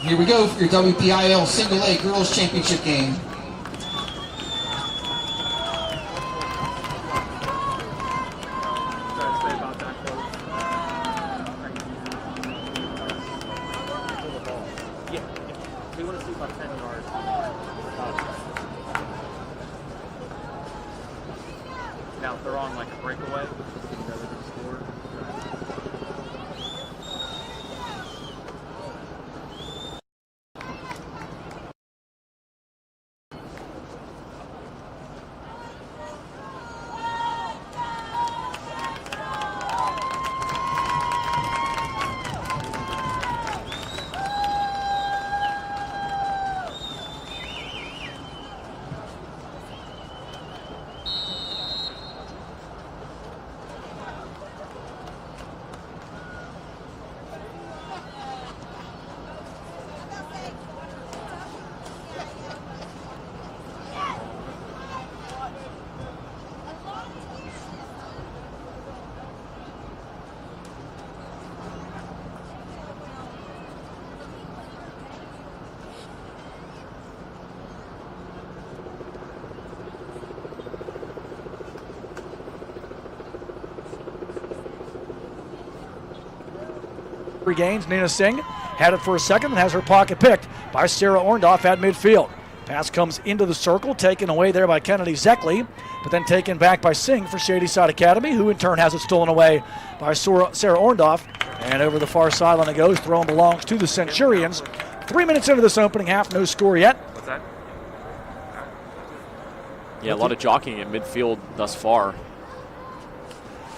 Here we go for your WPIAL Single A Girls Championship game. Now if they're on like a breakaway, score. 3 gains. Nina Singh had it for a second and has her pocket picked by Sarah Orndorff at midfield. Pass comes into the circle, taken away there by Kennedy Zeckley, but then taken back by Singh for Shady Side Academy, who in turn has it stolen away by Sarah Orndorff. And over the far sideline it goes. Throw belongs to the Centurions. 3 minutes into this opening half, no score yet. What's that? Yeah, a lot of jockeying in midfield thus far.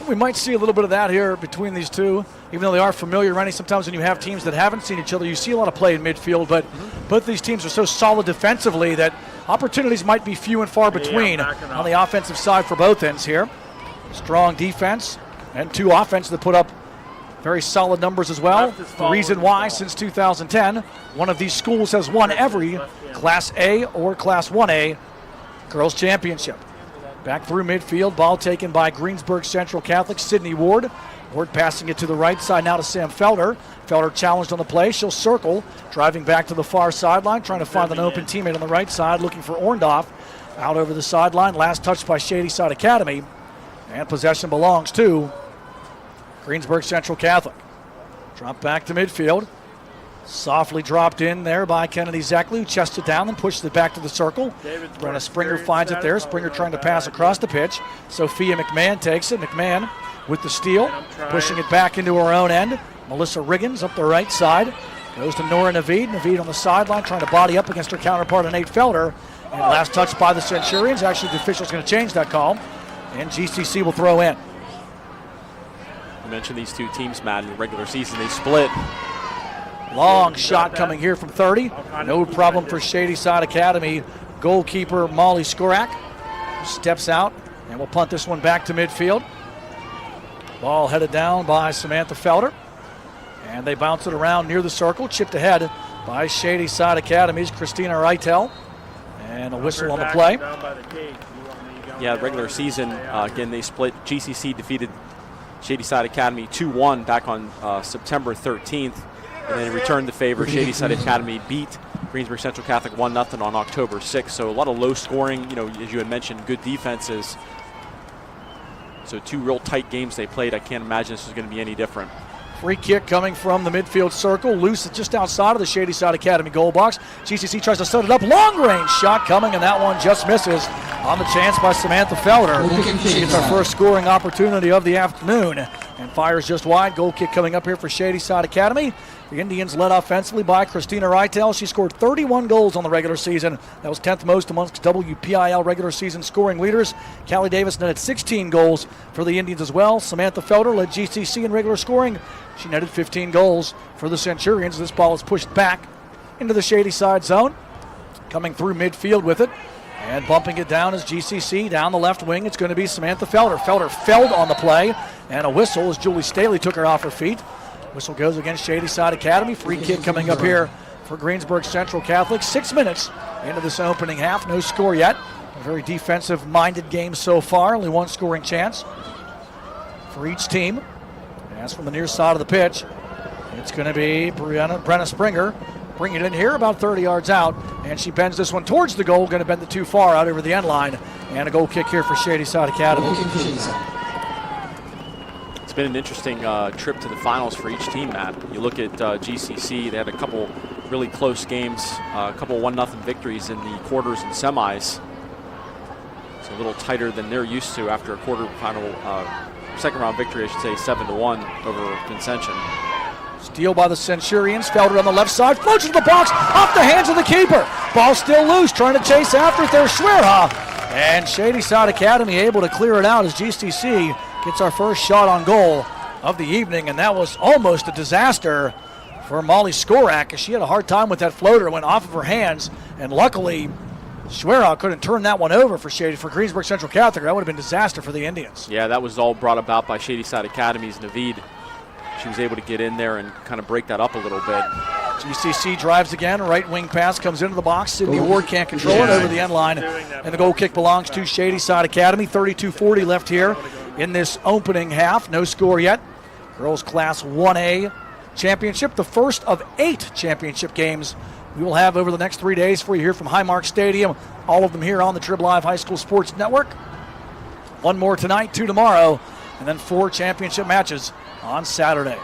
We might see a little bit of that here between these two, even though they are familiar. Rennie, sometimes when you have teams that haven't seen each other, you see a lot of play in midfield, but both these teams are so solid defensively that opportunities might be few and far between on the offensive side for both ends here. Strong defense and 2 offense that put up very solid numbers as well. The reason why, since 2010, one of these schools has won every Class A or Class 1A Girls Championship. Back through midfield, ball taken by Greensburg Central Catholic, Sydney Ward. Ward passing it to the right side now to Sam Felder. Felder challenged on the play. She'll circle, driving back to the far sideline, trying to find an open teammate on the right side, looking for Orndorff. Out over the sideline, last touch by Shady Side Academy. And possession belongs to Greensburg Central Catholic. Drop back to midfield. Softly dropped in there by Kennedy Zeckley, who chests it down and pushes it back to the circle. Brenna Springer finds it there. Springer trying to pass across the pitch. Sophia McMahon takes it. McMahon with the steal, pushing it back into her own end. Melissa Riggins up the right side. Goes to Nora Naveed. Naveed on the sideline trying to body up against her counterpart, Nate Felder. And last touch by the Centurions. Actually, the official's going to change that call. And GCC will throw in. You mentioned these two teams, Matt, in the regular season. They split. Long shot coming here from 30. No problem for Shady Side Academy. Goalkeeper Molly Skorak steps out and will punt this one back to midfield. Ball headed down by Samantha Felder. And they bounce it around near the circle. Chipped ahead by Shady Side Academy's Christina Reitel. And a whistle on the play. Yeah, regular season, again, they split. GCC defeated Shady Side Academy 2-1 back on September 13th. And then returned the favor. Shady Side Academy beat Greensburg Central Catholic 1-0 on October 6th. So a lot of low scoring, as you had mentioned, good defenses. So 2 real tight games they played. I can't imagine this is going to be any different. Free kick coming from the midfield circle. Loose just outside of the Shady Side Academy goal box. GCC tries to set it up. Long range shot coming, and that one just misses on the chance by Samantha Felder. She gets our first scoring opportunity of the afternoon and fires just wide. Goal kick coming up here for Shady Side Academy. The Indians led offensively by Christina Reitel. She scored 31 goals on the regular season. That was 10th most amongst WPIAL regular season scoring leaders. Callie Davis netted 16 goals for the Indians as well. Samantha Felder led GCC in regular scoring. She netted 15 goals for the Centurions. This ball is pushed back into the Shady Side zone. Coming through midfield with it. And bumping it down is GCC. Down the left wing, it's going to be Samantha Felder. Felder felled on the play. And a whistle as Julie Staley took her off her feet. Whistle goes against Shady Side Academy. Free kick coming up here for Greensburg Central Catholic. 6 minutes into this opening half. No score yet. A very defensive-minded game so far. Only 1 scoring chance for each team. As from the near side of the pitch, it's going to be Brenna Springer bring it in here about 30 yards out, and she bends this one towards the goal, going to bend it too far out over the end line, and a goal kick here for Shady Side Academy. It's been an interesting trip to the finals for each team, Matt. You look at GCC, they had a couple really close games, a couple 1-0 victories in the quarters and semis. It's a little tighter than they're used to after a quarterfinal, second round victory, I should say, 7-1 over Vincentian. Steal by the Centurions. Felder on the left side. Floats into the box. Off the hands of the keeper. Ball still loose. Trying to chase after it. There's Schwerha. And Shady Side Academy able to clear it out as GCC gets our first shot on goal of the evening. And that was almost a disaster for Molly Skorak, as she had a hard time with that floater. It went off of her hands. And luckily, Schwerha couldn't turn that one over for Greensburg Central Catholic. That would have been disaster for the Indians. Yeah, that was all brought about by Shady Side Academy's Naveed. She was able to get in there and kind of break that up a little bit. GCC drives again. Right wing pass comes into the box. Sydney Ward can't control it over the end line. And the goal kick belongs to Shady Side Academy. 32:40 left here in this opening half. No score yet. Girls Class 1A championship, the first of 8 championship games we will have over the next 3 days for you here from Highmark Stadium. All of them here on the Trib Live High School Sports Network. 1 more tonight, 2 tomorrow, and then 4 championship matches on Saturday.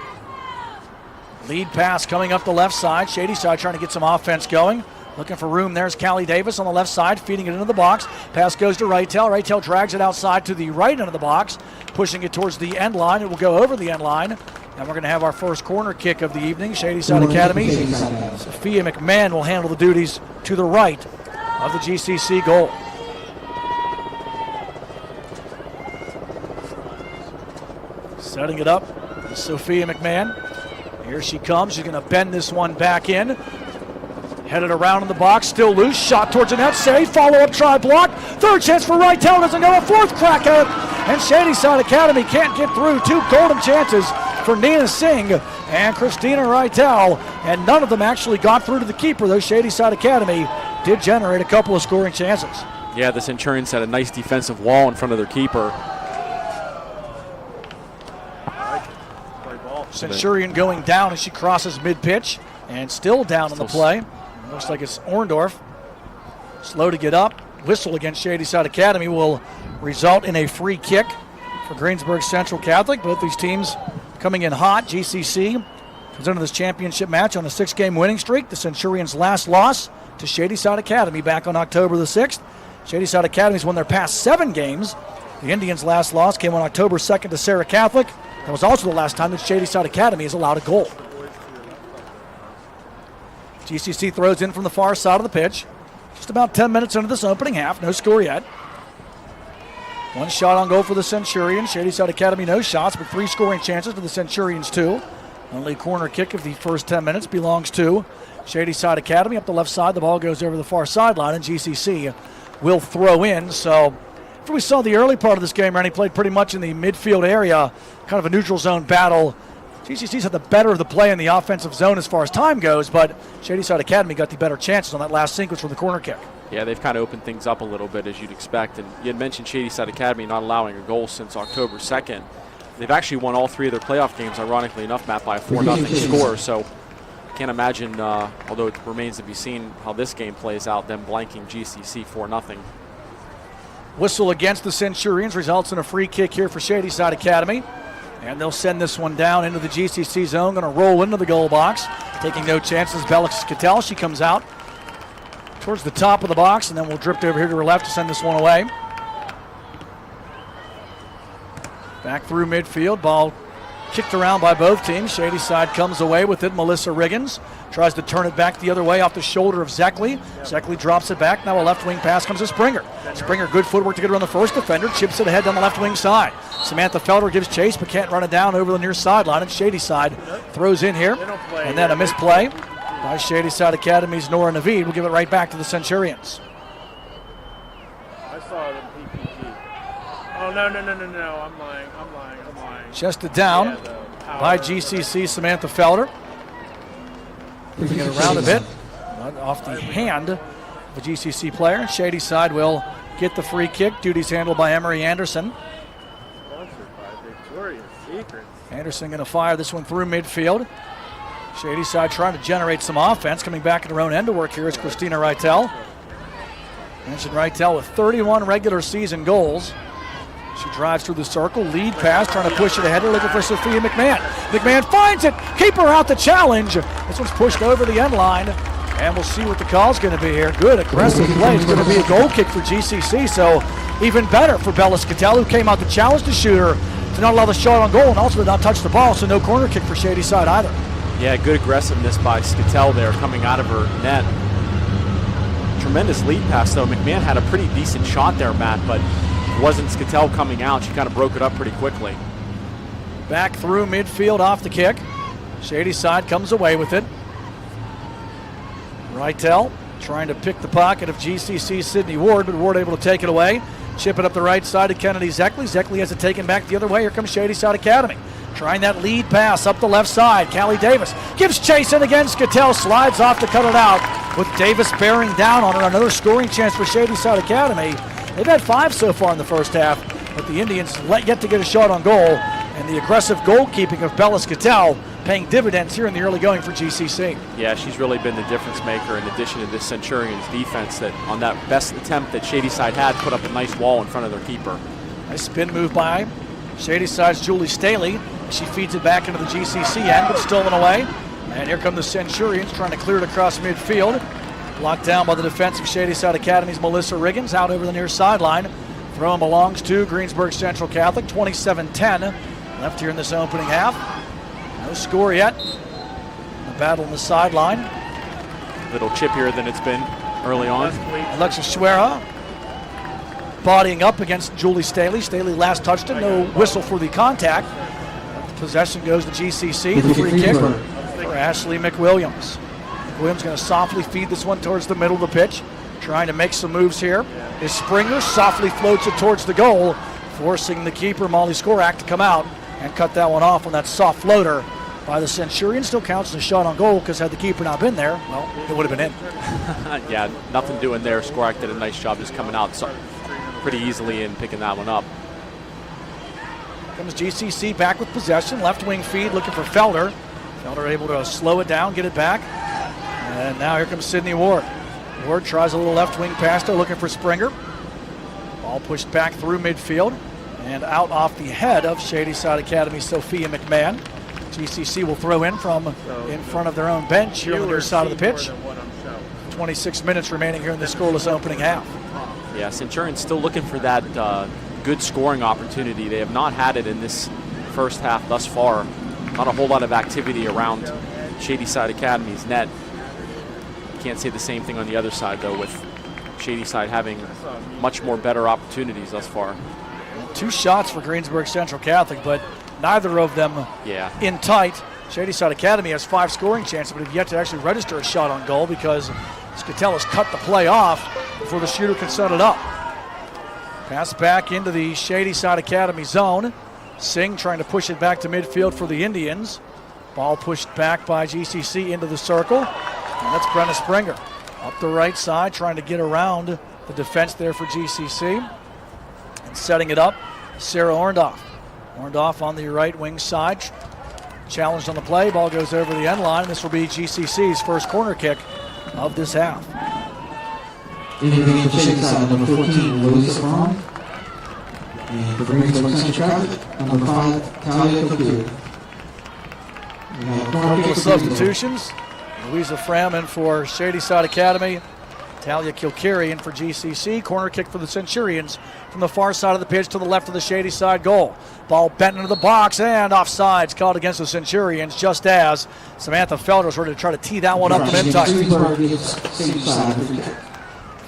Lead pass coming up the left side. Shady Side trying to get some offense going. Looking for room. There's Callie Davis on the left side, feeding it into the box. Pass goes to Rightail. Rightail drags it outside to the right end of the box, pushing it towards the end line. It will go over the end line. And we're going to have our first corner kick of the evening. Shady Side Academy. Sophia McMahon will handle the duties to the right of the GCC goal. Setting it up, Sophia McMahon. Here she comes. She's going to bend this one back in. Headed around in the box, still loose. Shot towards the net, save. Follow-up try, block. Third chance for Rightail, doesn't go. A fourth crack at it. And Shady Side Academy can't get through. 2 golden chances for Nina Singh and Christina Rightail. And none of them actually got through to the keeper, though Shady Side Academy did generate a couple of scoring chances. Yeah, the Centurions had a nice defensive wall in front of their keeper. Centurion going down as she crosses mid-pitch and still down on the play. Looks like it's Orndorff. Slow to get up. Whistle against Shady Side Academy will result in a free kick for Greensburg Central Catholic. Both these teams coming in hot. GCC comes into this championship match on a 6-game winning streak. The Centurions' last loss to Shady Side Academy back on October the 6th. Shady Side Academy's won their past 7 games. The Indians' last loss came on October 2nd to Sarah Catholic. That was also the last time that Shady Side Academy has allowed a goal. GCC throws in from the far side of the pitch. Just about 10 minutes into this opening half. No score yet. 1 shot on goal for the Centurions. Shady Side Academy no shots, but 3 scoring chances for the Centurions 2. Only corner kick of the first 10 minutes belongs to Shady Side Academy. Up the left side, the ball goes over the far sideline, and GCC will throw in. So if we saw the early part of this game, Rennie played pretty much in the midfield area, kind of a neutral zone battle. GCC's had the better of the play in the offensive zone as far as time goes, but Shady Side Academy got the better chances on that last sequence from the corner kick. Yeah, they've kind of opened things up a little bit, as you'd expect. And you had mentioned Shady Side Academy not allowing a goal since October 2nd. They've actually won all 3 of their playoff games, ironically enough, Matt, by a 4-0 score. So I can't imagine, although it remains to be seen how this game plays out, them blanking GCC 4-0. Whistle against the Centurions results in a free kick here for Shady Side Academy. And they'll send this one down into the GCC zone. Going to roll into the goal box. Taking no chances, Belix Cattell. She comes out towards the top of the box, and then we'll drift over here to her left to send this one away. Back through midfield. Ball kicked around by both teams. Shady Side comes away with it. Melissa Riggins tries to turn it back the other way off the shoulder of Zeckley. Zeckley drops it back. Now a left wing pass comes to Springer. Springer, good footwork to get around the first defender. Chips it ahead down the left wing side. Samantha Felder gives chase but can't run it down over the near sideline. And Shady Side throws in here. And then a misplay by Shady Side Academy's Nora Naveed will give it right back to the Centurions. I saw it in PPG. Oh, no. I'm lying. Chested down by GCC Samantha Felder. Moving it around a bit. Off the hand of a GCC player. Shady Side will get the free kick. Duties handled by Emery Anderson. Sponsored by Victoria's Secrets. Anderson going to fire this one through midfield. Shady side trying to generate some offense. Coming back in her own end to work here is Christina Reitel. Mentioned Reitel with 31 regular season goals. She drives through the circle, lead pass, trying to push it ahead, looking for Sophia McMahon. McMahon finds it, keeper out the challenge. This one's pushed over the end line, and we'll see what the call's going to be here. Good aggressive play. It's going to be a goal kick for GCC, so even better for Bella Scattell, who came out to challenge the shooter to not allow the shot on goal and also did not touch the ball, so no corner kick for Shady side either. Yeah, good aggressiveness by Scattell there coming out of her net. Tremendous lead pass, though. McMahon had a pretty decent shot there, Matt, but it wasn't Scattell coming out. She kind of broke it up pretty quickly. Back through midfield off the kick. Shady side comes away with it. Reitel trying to pick the pocket of GCC's Sydney Ward, but Ward able to take it away. Chip it up the right side to Kennedy Zeckley. Zeckley has it taken back the other way. Here comes Shady Side Academy. Trying that lead pass up the left side. Callie Davis gives chase in again. Scattell slides off to cut it out with Davis bearing down on her. Another scoring chance for Shady Side Academy. They've had 5 so far in the first half, but the Indians yet to get a shot on goal. And the aggressive goalkeeping of Bella Scattell paying dividends here in the early going for GCC. Yeah, she's really been the difference maker in addition to this Centurions defense that on that best attempt that Shady Side had put up a nice wall in front of their keeper. Nice spin move by Shady Side's Julie Staley. She feeds it back into the GCC end, but stolen away. And here come the Centurions trying to clear it across midfield. Blocked down by the defense of Shady Side Academy's Melissa Riggins out over the near sideline. Throw belongs to Greensburg Central Catholic, 27-10. Left here in this opening half. No score yet. The battle on the sideline. Little chippier than it's been early on. Alexis Schwera bodying up against Julie Staley. Staley last touched it. No whistle for the contact. The possession goes to GCC. The free kick for Ashley McWilliams. McWilliams going to softly feed this one towards the middle of the pitch. Trying to make some moves here. Is Springer softly floats it towards the goal, forcing the keeper, Molly Skorak, to come out and cut that one off on that soft floater by the Centurions. Still counts as a shot on goal because had the keeper not been there, well, it would have been in. Yeah, nothing doing there. Skorak did a nice job just coming out pretty easily and picking that one up. Comes GCC back with possession. Left wing feed looking for Felder. Felder able to slow it down, get it back. And now here comes Sydney Ward. Ward tries a little left wing pass there looking for Springer. Ball pushed back through midfield and out off the head of Shady Side Academy Sophia McMahon. GCC will throw in from in front of their own bench here on the near side of the pitch. 26 minutes remaining here in the scoreless opening half. Yeah, Centurions still looking for that good scoring opportunity. They have not had it in this first half thus far. Not a whole lot of activity around Shady Side Academy's net. Can't say the same thing on the other side, though, with Shady Side having much more better opportunities thus far. 2 shots for Greensburg Central Catholic, but neither of them in tight. Shady Side Academy has 5 scoring chances, but have yet to actually register a shot on goal because Scattell has cut the play off before the shooter can set it up. Pass back into the Shady Side Academy zone. Singh trying to push it back to midfield for the Indians. Ball pushed back by GCC into the circle. And that's Brenna Springer. Up the right side, trying to get around the defense there for GCC. And setting it up, Sarah Orndorff. Orndorff on the right wing side. Challenged on the play, ball goes over the end line. This will be GCC's first corner kick of this half. In the game for Shady Side, number 14, Louisa Fromm. And for Greensburg Central Catholic, number 5, Talia Koku. Couple substitutions. Louisa Fram in for Shady Side Academy. Talia Kilcarry in for GCC. Corner kick for the Centurions from the far side of the pitch to the left of the Shady Side goal. Ball bent into the box and offsides called against the Centurions just as Samantha Felder was ready to try to tee that one up from in tight.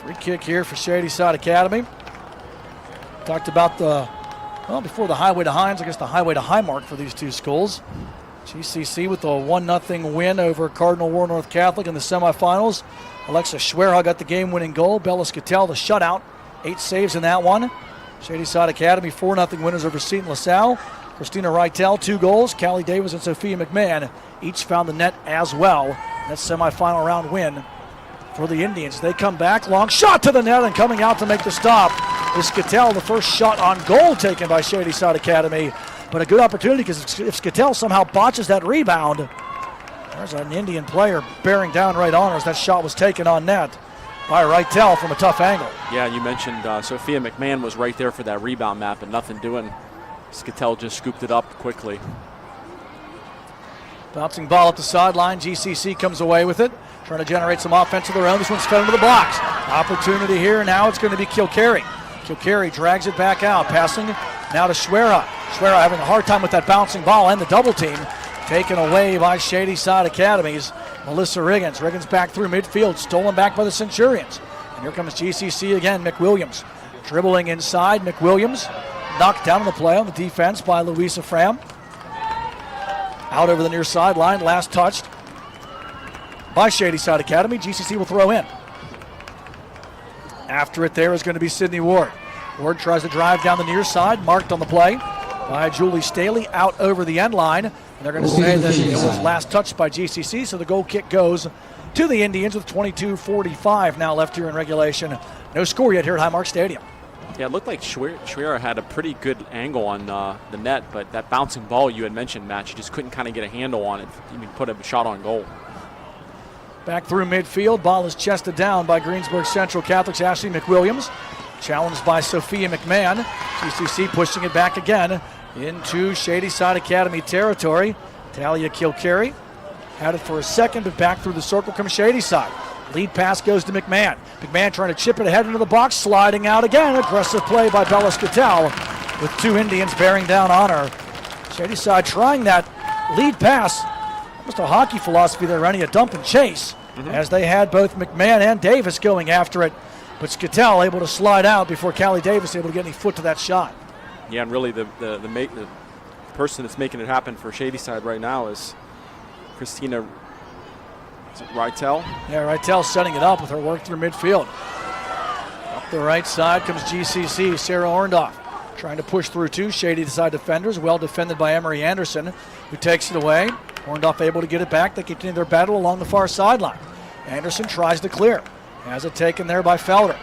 Free kick here for Shady Side Academy. Talked about before the highway to Hines, I guess the highway to Highmark for these two schools. GCC with a 1-0 win over Cardinal War North Catholic in the semifinals. Alexa Schwerha got the game-winning goal. Bella Scattell the shutout. 8 saves in that one. Shady Side Academy 4-0 winners over Seton LaSalle. Christina Reitel 2 goals. Callie Davis and Sophia McMahon each found the net as well. That semifinal round win for the Indians. They come back. Long shot to the net and coming out to make the stop is Scattell. The first shot on goal taken by Shady Side Academy. But a good opportunity because if Scattell somehow botches that rebound, There's an Indian player bearing down right on her as that shot was taken on net by Reitel from a tough angle. Yeah, you mentioned Sophia McMahon was right there for that rebound map and nothing doing. Skattel just scooped it up quickly. Bouncing ball at the sideline. GCC comes away with it, trying to generate some offense of their own. This one's fed into the box. Opportunity here. Now it's going to be Kilcarry. Kilcarry drags it back out, passing now to Schwera. Schwera having a hard time with that bouncing ball and the double team. Taken away by Shady Side Academy's Melissa Riggins. Riggins back through midfield, stolen back by the Centurions. And here comes GCC again, McWilliams. Dribbling inside, McWilliams knocked down on the play on the defense by Louisa Fram. Out over the near sideline, last touched by Shady Side Academy. GCC will throw in. After it there is going to be Sydney Ward. Ward tries to drive down the near side, marked on the play by Julie Staley out over the end line. And they're going to say that it was last touched by GCC, so the goal kick goes to the Indians with 22:45 now left here in regulation. No score yet here at Highmark Stadium. Yeah, it looked like Schwerer had a pretty good angle on the net, but that bouncing ball you had mentioned, Matt, she just couldn't kind of get a handle on it, even put a shot on goal. Back through midfield, ball is chested down by Greensburg Central Catholic's Ashley McWilliams. Challenged by Sophia McMahon. GCC pushing it back again into Shady Side Academy territory. Talia Kilcarry had it for a second, but back through the circle comes Shady Side. Lead pass goes to McMahon. McMahon trying to chip it ahead into the box, sliding out again. Aggressive play by Bella Skattel with two Indians bearing down on her. Shady Side trying that lead pass. Almost a hockey philosophy there, Rennie, a dump and chase, as they had both McMahon and Davis going after it. But Skattel able to slide out before Callie Davis able to get any foot to that shot. Yeah, and really the person that's making it happen for Shady Side right now is Christina Reitel. Yeah, Reitel setting it up with her work through midfield. Up the right side comes GCC, Sarah Orndorff trying to push through two Shady Side defenders, well defended by Emery Anderson, who takes it away. Orndorff able to get it back. They continue their battle along the far sideline. Anderson tries to clear. Has it taken there by Felder.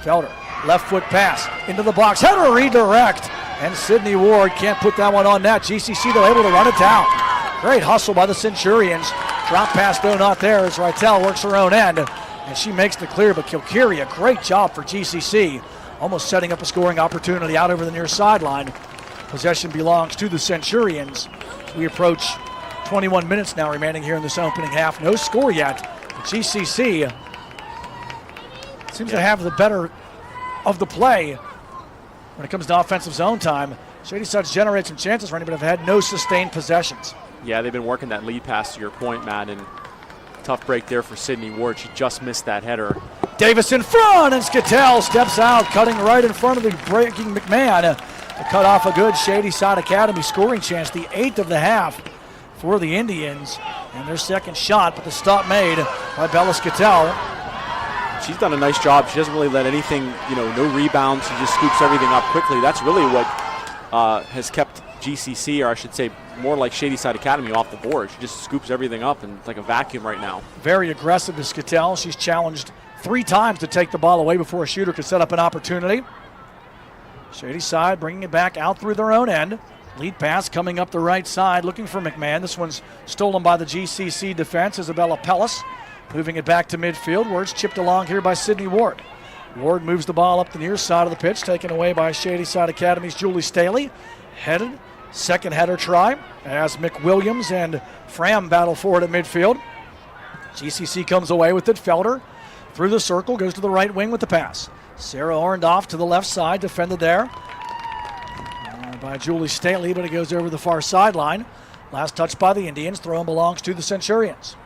Felder, left foot pass into the box. Header redirect. And Sydney Ward can't put that one on net. GCC though able to run it down. Great hustle by the Centurions. Drop pass though not there as Reitel works her own end. And she makes the clear, but Kilcarry, a great job for GCC. Almost setting up a scoring opportunity out over the near sideline. Possession belongs to the Centurions. We approach 21 minutes now remaining here in this opening half. No score yet. But GCC seems to have the better of the play when it comes to offensive zone time. Shady Side's generated some chances, Rennie, but have had no sustained possessions. Yeah, they've been working that lead pass to your point, Matt, and tough break there for Sydney Ward. She just missed that header. Davis in front, and Skattel steps out, cutting right in front of the breaking McMahon to cut off a good Shady Side Academy scoring chance, the 8th of the half for the Indians, and their second shot, but the stop made by Bella Skattel. She's done a nice job. She doesn't really let anything, no rebounds. She just scoops everything up quickly. That's really what has kept GCC, or I should say more like Shady Side Academy, off the board. She just scoops everything up and it's like a vacuum right now. Very aggressive is Skattel. She's challenged 3 times to take the ball away before a shooter could set up an opportunity. Shady Side bringing it back out through their own end. Lead pass coming up the right side, looking for McMahon. This one's stolen by the GCC defense, Isabella Pellis. Moving it back to midfield, where it's chipped along here by Sydney Ward. Ward moves the ball up the near side of the pitch, taken away by Shady Side Academy's Julie Staley. Headed, second header try, as McWilliams and Fram battle for it at midfield. GCC comes away with it. Felder through the circle, goes to the right wing with the pass. Sarah Orndorff to the left side, defended there by Julie Staley, but it goes over the far sideline. Last touch by the Indians. Throw belongs to the Centurions.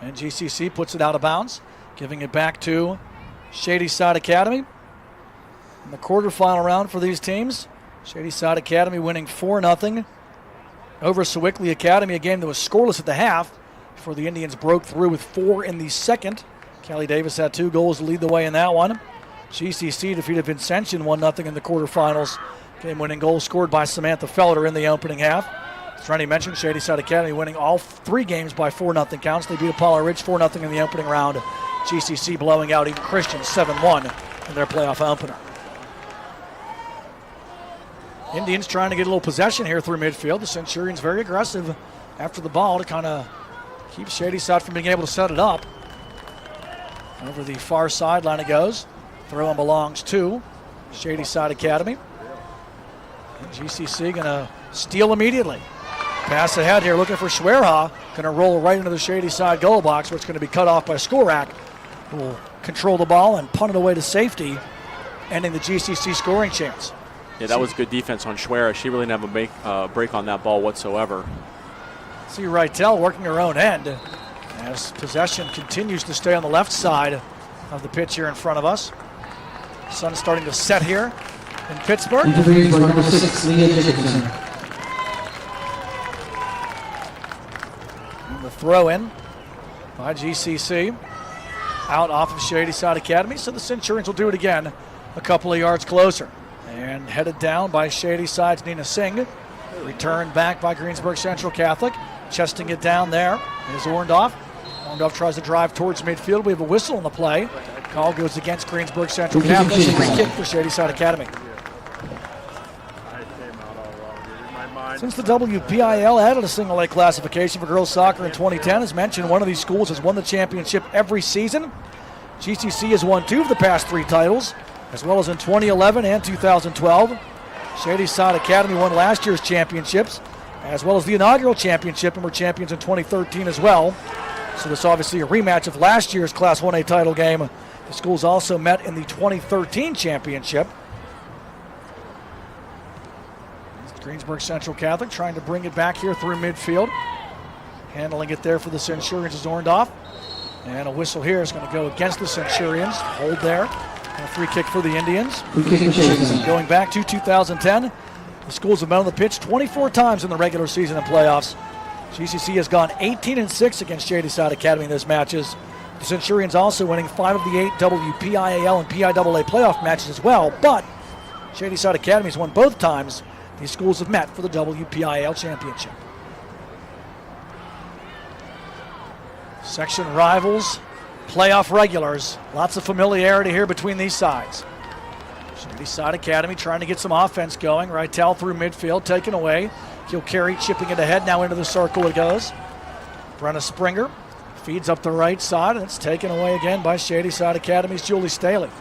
And GCC puts it out of bounds, giving it back to Shady Side Academy. In the quarterfinal round for these teams, Shady Side Academy winning 4-0 over Sewickley Academy, a game that was scoreless at the half before the Indians broke through with 4 in the second. Callie Davis had 2 goals to lead the way in that one. GCC defeated Vincentian 1-0 in the quarterfinals. Game-winning goal scored by Samantha Felder in the opening half. As Rennie mentioned, Shady Side Academy winning all 3 games by 4-0 counts. They beat Apollo Ridge 4-0 in the opening round. GCC blowing out Eden Christian 7-1 in their playoff opener. Indians trying to get a little possession here through midfield. The Centurions very aggressive after the ball to kind of keep Shady Side from being able to set it up. Over the far sideline it goes. Throw-in belongs to Shady Side Academy. And GCC going to steal immediately. Pass ahead here, looking for Schwerha. Going to roll right into the Shady Side goal box, where it's going to be cut off by Skorak, who will control the ball and punt it away to safety, ending the GCC scoring chance. Yeah, that was good defense on Schwerha. She really didn't have a break on that ball whatsoever. See Reitel working her own end as possession continues to stay on the left side of the pitch here in front of us. Sun's starting to set here in Pittsburgh. Number 6, Leah Jacobson. And the throw in by GCC out off of Shady Side Academy. So the Centurions will do it again a couple of yards closer. And headed down by Shady Side's Nina Singh. Returned back by Greensburg Central Catholic. Chesting it down there is Orndorff. Orndorff tries to drive towards midfield. We have a whistle on the play. Call goes against Greensburg Central Catholic. Free kick for Shady Side Academy. Since the WPIAL added a single A classification for girls soccer in 2010, as mentioned, one of these schools has won the championship every season. GCC has won 2 of the past 3 titles, as well as in 2011 and 2012. Shady Side Academy won last year's championships, as well as the inaugural championship, and were champions in 2013 as well. So this is obviously a rematch of last year's Class 1A title game. The schools also met in the 2013 championship. Greensburg Central Catholic trying to bring it back here through midfield. Handling it there for the Centurions is Orndorff. And a whistle here is going to go against the Centurions. Hold there. And a free kick for the Indians. Going back to 2010, the schools have met on the pitch 24 times in the regular season and playoffs. GCC has gone 18-6 against Shady Side Academy in those matches. The Centurions also winning 5 of the 8 WPIAL and PIAA playoff matches as well. But Shady Side Academy has won both times these schools have met for the WPIAL championship. Section rivals, playoff regulars. Lots of familiarity here between these sides. Shady Side Academy trying to get some offense going. Reitel through midfield, taken away. Kilcarry chipping it ahead, now into the circle it goes. Brenna Springer feeds up the right side, and it's taken away again by Shady Side Academy's Julie Staley.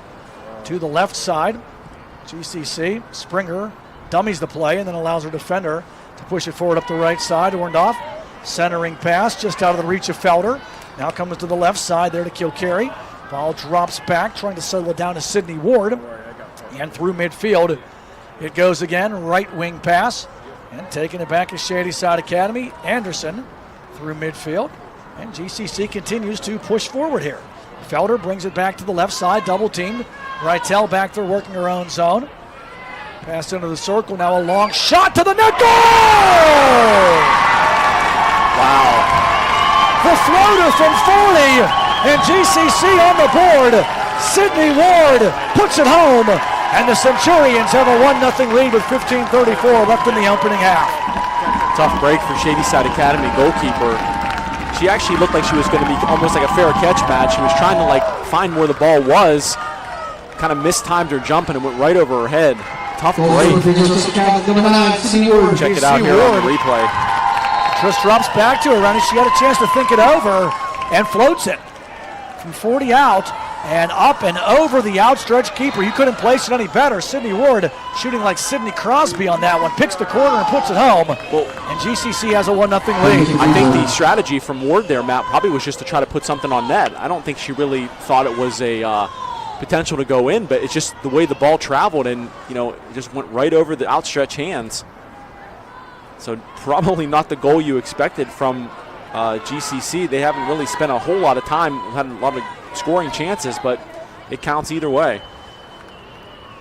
To the left side, GCC, Springer dummies the play and then allows her defender to push it forward up the right side. Orndorff, centering pass just out of the reach of Felder. Now comes to the left side there to Kilcarry. Ball drops back, trying to settle it down to Sydney Ward. And through midfield, it goes again, right wing pass. And taking it back is Shady Side Academy. Anderson through midfield. And GCC continues to push forward here. Felder brings it back to the left side, double teamed. Reitel back there working her own zone. Pass into the circle, now a long shot to the net, goal! Wow. The floater from 40, and GCC on the board. Sydney Ward puts it home, and the Centurions have a 1-0 lead with 15:34 left in the opening half. Tough break for Shady Side Academy goalkeeper. She actually looked like she was going to be almost like a fair catch match. She was trying to find where the ball was, kind of mistimed her jump, and it went right over her head. Tough break. Check it out here on the replay. Just drops back to her, Rennie. She had a chance to think it over and floats it from 40 out and up and over the outstretched keeper. You couldn't place it any better. Sydney Ward shooting like Sidney Crosby on that one. Picks the corner and puts it home. Well, and GCC has a 1-0 lead. I think the strategy from Ward there, Matt, probably was just to try to put something on net. I don't think she really thought it was a potential to go in, but it's just the way the ball traveled, and it just went right over the outstretched hands. So probably not the goal you expected from GCC. They haven't really spent a whole lot of time, had a lot of scoring chances, but it counts either way.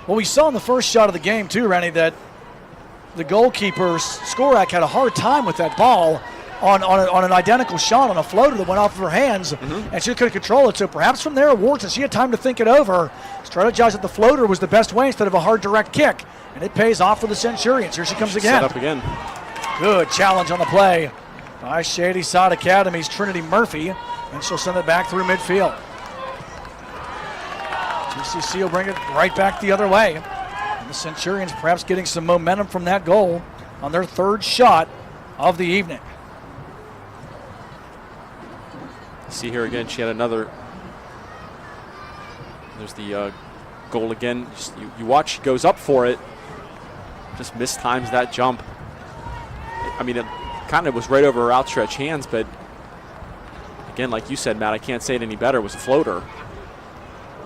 Well, we saw in the first shot of the game too, Rennie, that the goalkeeper Skorak had a hard time with that ball on an identical shot on a floater that went off of her hands, and she couldn't control it. So perhaps from there, Ward, since she had time to think it over, strategized that the floater was the best way instead of a hard direct kick, and it pays off for the Centurions. Here she comes again. Set up again. Good challenge on the play by Shady Side Academy's Trinity Murphy, and she'll send it back through midfield. GCC will bring it right back the other way. The Centurions perhaps getting some momentum from that goal on their third shot of the evening. See here again, she had another. There's the goal again. You watch, she goes up for it, just mistimes that jump. I mean, it kind of was right over her outstretched hands, but again, like you said, Matt, I can't say it any better. It was a floater.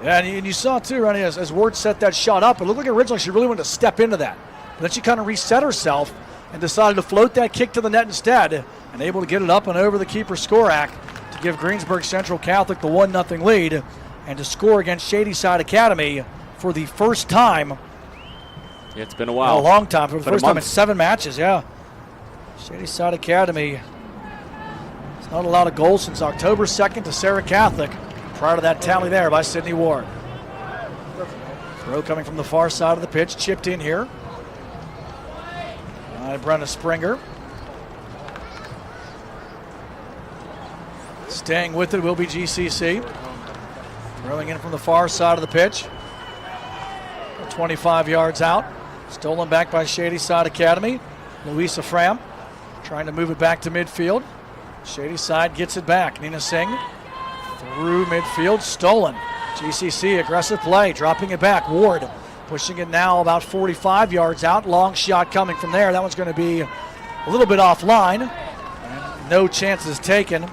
Yeah, and you saw too, Rennie, as Ward set that shot up, it looked like originally she really wanted to step into that. But then she kind of reset herself and decided to float that kick to the net instead, and able to get it up and over the keeper Skorak to give Greensburg Central Catholic the 1-0 lead, and to score against Shady Side Academy for the first time. Yeah, it's been a while. A long time. For the first time in 7 matches, yeah. Shady Side Academy. It's not a lot of goals since October 2nd to Sarah Catholic. Prior to that tally there by Sydney Ward. Throw coming from the far side of the pitch, chipped in here by Brenna Springer. Staying with it will be GCC. Throwing in from the far side of the pitch. 25 yards out. Stolen back by Shady Side Academy. Louisa Fram trying to move it back to midfield. Shady Side gets it back. Nina Singh through midfield, stolen. GCC aggressive play, dropping it back. Ward pushing it now about 45 yards out. Long shot coming from there. That one's going to be a little bit offline. And no chances taken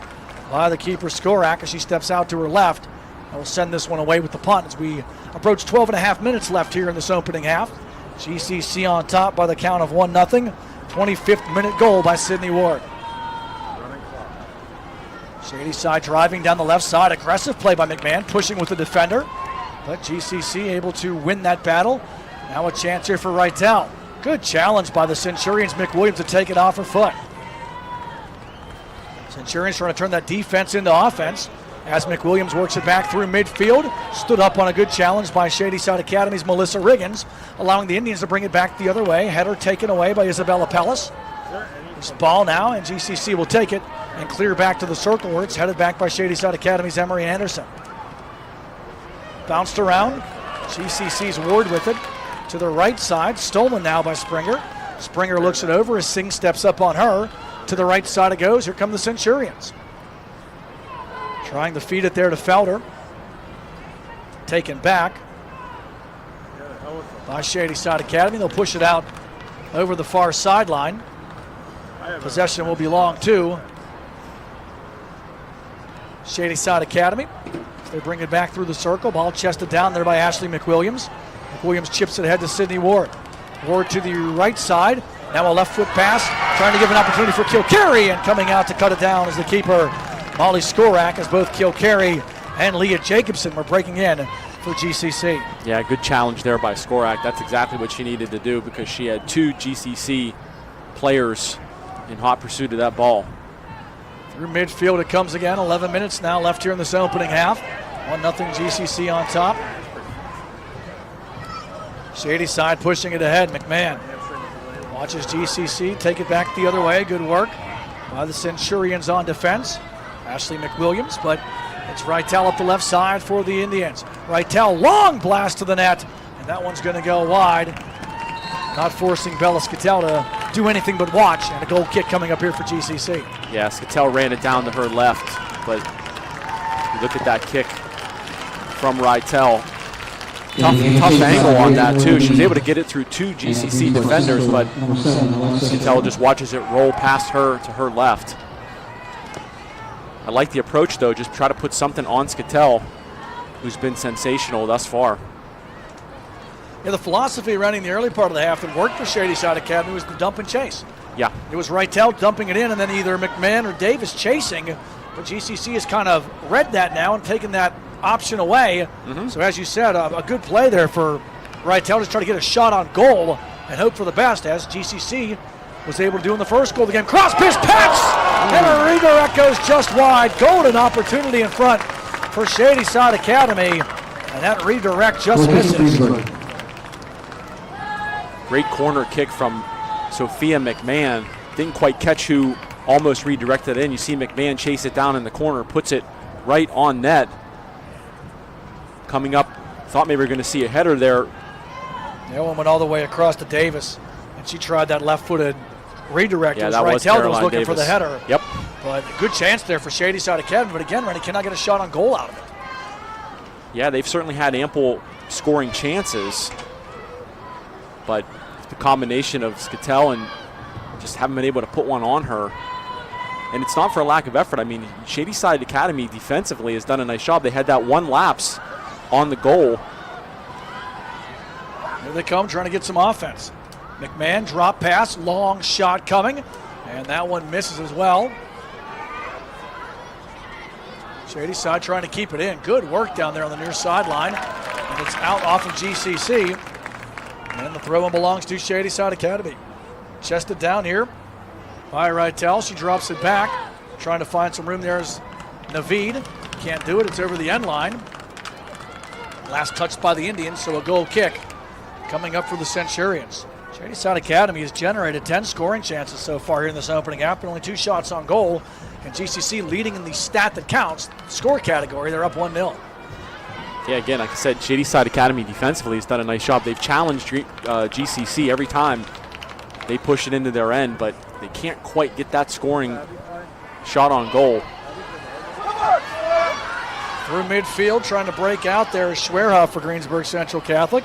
by the keeper Skorak as she steps out to her left. And will send this one away with the punt as we approach 12.5 minutes left here in this opening half. GCC on top by the count of 1-0. 25th minute goal by Sydney Ward. Shady Side driving down the left side. Aggressive play by McMahon, pushing with the defender. But GCC able to win that battle. Now a chance here for Rytel. Good challenge by the Centurions. McWilliams to take it off her foot. Centurions trying to turn that defense into offense as McWilliams works it back through midfield. Stood up on a good challenge by Shady Side Academy's Melissa Riggins, allowing the Indians to bring it back the other way. Header taken away by Isabella Pellis. This ball now, and GCC will take it and clear back to the circle where it's headed back by Shady Side Academy's Emery Anderson. Bounced around. GCC's Ward with it to the right side. Stolen now by Springer. Springer looks it over as Singh steps up on her. To the right side it goes. Here come the Centurions. Trying to feed it there to Felder. Taken back by Shady Side Academy. They'll push it out over the far sideline. Possession will belong to Shady Side Academy. They bring it back through the circle. Ball chested down there by Ashley McWilliams. McWilliams chips it ahead to Sydney Ward. Ward to the right side. Now a left foot pass. Trying to give an opportunity for Kilcarry, and coming out to cut it down is the keeper, Molly Skorak, as both Kilcarry and Leah Jacobson were breaking in for GCC. Yeah, good challenge there by Skorak. That's exactly what she needed to do because she had 2 GCC players in hot pursuit of that ball. Through midfield it comes again. 11 minutes now left here in this opening half. 1-0 GCC on top. Shady Side pushing it ahead. McMahon watches GCC take it back the other way. Good work by the Centurions on defense. Ashley McWilliams, but it's Rytel up the left side for the Indians. Rytel, long blast to the net, and that one's going to go wide. Not forcing Bella Scattell to do anything but watch, and a goal kick coming up here for GCC. Yeah, Scattell ran it down to her left, but look at that kick from Rytel. Tough angle on that too. She was able to get it through 2 GCC defenders, but Scattell just watches it roll past her to her left. I like the approach though, just try to put something on Scattell, who's been sensational thus far. Yeah, the philosophy running the early part of the half that worked for Shady Side Academy was the dump and chase. Yeah. It was Rytel dumping it in and then either McMahon or Davis chasing, but GCC has kind of read that now and taken that option away. So as you said, a good play there for Rytel to try to get a shot on goal and hope for the best, as GCC was able to do in the first goal of the game. Cross pitch, patch, and a redirect goes just wide. Golden opportunity in front for Shady Side Academy, and that redirect just misses. Great corner kick from Sophia McMahon. Didn't quite catch who almost redirected it in. You see McMahon chase it down in the corner, puts it right on net. Coming up, thought maybe we were going to see a header there. That one went all the way across to Davis, and she tried that left-footed redirect. Yeah, It was that was Reitel that was Caroline looking for the Davis. header. Yep. But a good chance there for Shady Side Academy. But again, Rennie cannot get a shot on goal out of it. Yeah, they've certainly had ample scoring chances, but the combination of Skattel and just haven't been able to put one on her. And it's not for a lack of effort. I mean, Shady Side Academy defensively has done a nice job. They had that one lapse on the goal. Here they come, trying to get some offense. McMahon, drop pass, long shot coming, and that one misses as well. Shady Side trying to keep it in. Good work down there on the near sideline. And it's out off of GCC. And the throw-in belongs to Shady Side Academy. Chested down here by Reitel. She drops it back. Trying to find some room there is Naveed. Can't do it. It's over the end line. Last touched by the Indians, so a goal kick coming up for the Centurions. Shady Side Academy has generated 10 scoring chances so far here in this opening half, but only 2 shots on goal. And GCC leading in the stat that counts, score category. They're up 1-0. Yeah, again, like I said, Shady Side Academy defensively has done a nice job. They've challenged GCC every time they push it into their end, but they can't quite get that scoring shot on goal. Through midfield, trying to break out there is Schwerhoff for Greensburg Central Catholic.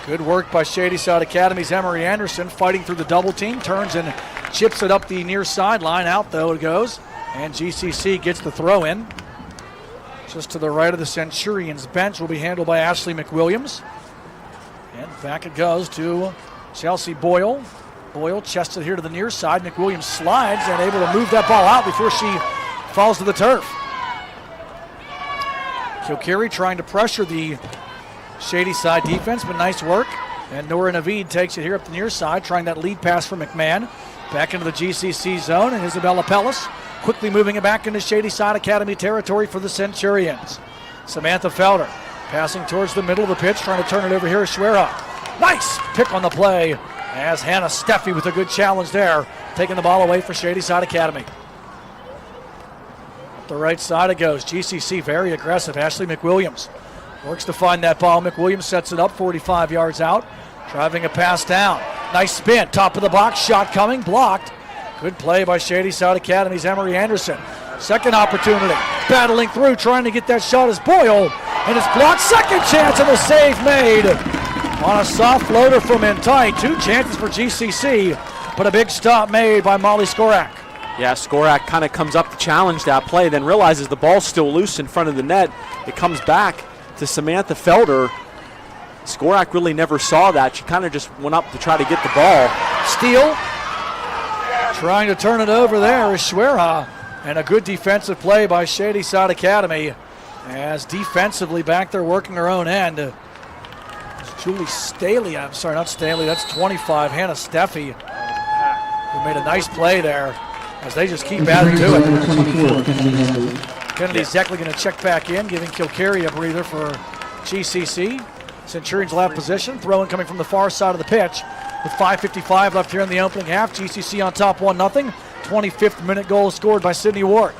Good work by Shady Side Academy's Emery Anderson, fighting through the double team, turns and chips it up the near sideline. Out though it goes, and GCC gets the throw in. Just to the right of the Centurions bench will be handled by Ashley McWilliams. And back it goes to Chelsea Boyle. Boyle chested here to the near side. McWilliams slides and able to move that ball out before she falls to the turf. Kilcarry trying to pressure the Shady Side defense, but nice work. And Nora Naveed takes it here up the near side, trying that lead pass for McMahon. Back into the GCC zone, and Isabella Pellis quickly moving it back into Shady Side Academy territory for the Centurions. Samantha Felder passing towards the middle of the pitch, trying to turn it over here to Schwerer. Nice pick on the play as Hannah Steffi with a good challenge there, taking the ball away for Shady Side Academy. Up the right side it goes. GCC very aggressive. Ashley McWilliams works to find that ball. McWilliams sets it up 45 yards out, driving a pass down. Nice spin, top of the box, shot coming, blocked. Good play by Shady Side Academy's Emery Anderson. Second opportunity, battling through, trying to get that shot is Boyle, and it's blocked. Second chance and a save made on a soft floater from in tight. 2 chances for GCC, but a big stop made by Molly Skorak. Yeah, Skorak kind of comes up to challenge that play, then realizes the ball's still loose in front of the net. It comes back to Samantha Felder. Skorak really never saw that. She kind of just went up to try to get the ball. Steele trying to turn it over there is Schwerha, and a good defensive play by Shady Side Academy as defensively back there working her own end. Julie Staley, I'm sorry, not Staley, that's 25, Hannah Steffi, who made a nice play there as they just keep adding to it. Kennedy Zeckley going to check back in, giving Kilcarry a breather for GCC. Centurions left position, throwing coming from the far side of the pitch. With 5:55 left here in the opening half, GCC on top 1-0. 25th minute goal scored by Sydney Ward.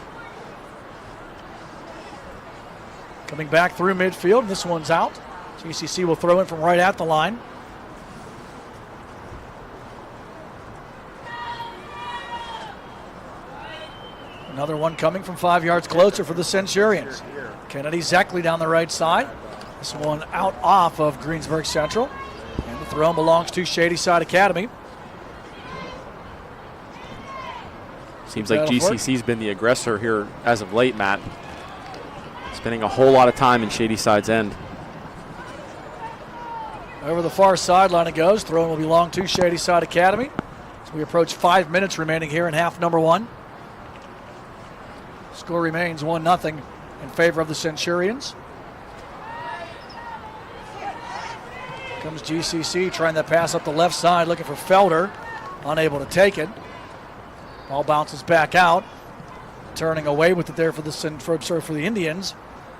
Coming back through midfield, this one's out. GCC will throw in from right at the line. Another one coming from 5 yards closer for the Centurions. Kennedy Zeckley down the right side. This one out off of Greensburg Central. And the throw belongs to Shady Side Academy. Seems like GCC's been the aggressor here as of late, Matt. Spending a whole lot of time in Shady Side's end. Over the far sideline it goes. Throw will belong to Shady Side Academy. As we approach 5 minutes remaining here in half number 1. Score remains 1-0 in favor of the Centurions. Comes GCC trying to pass up the left side, looking for Felder. Unable to take it. Ball bounces back out. Turning away with it there for the Indians.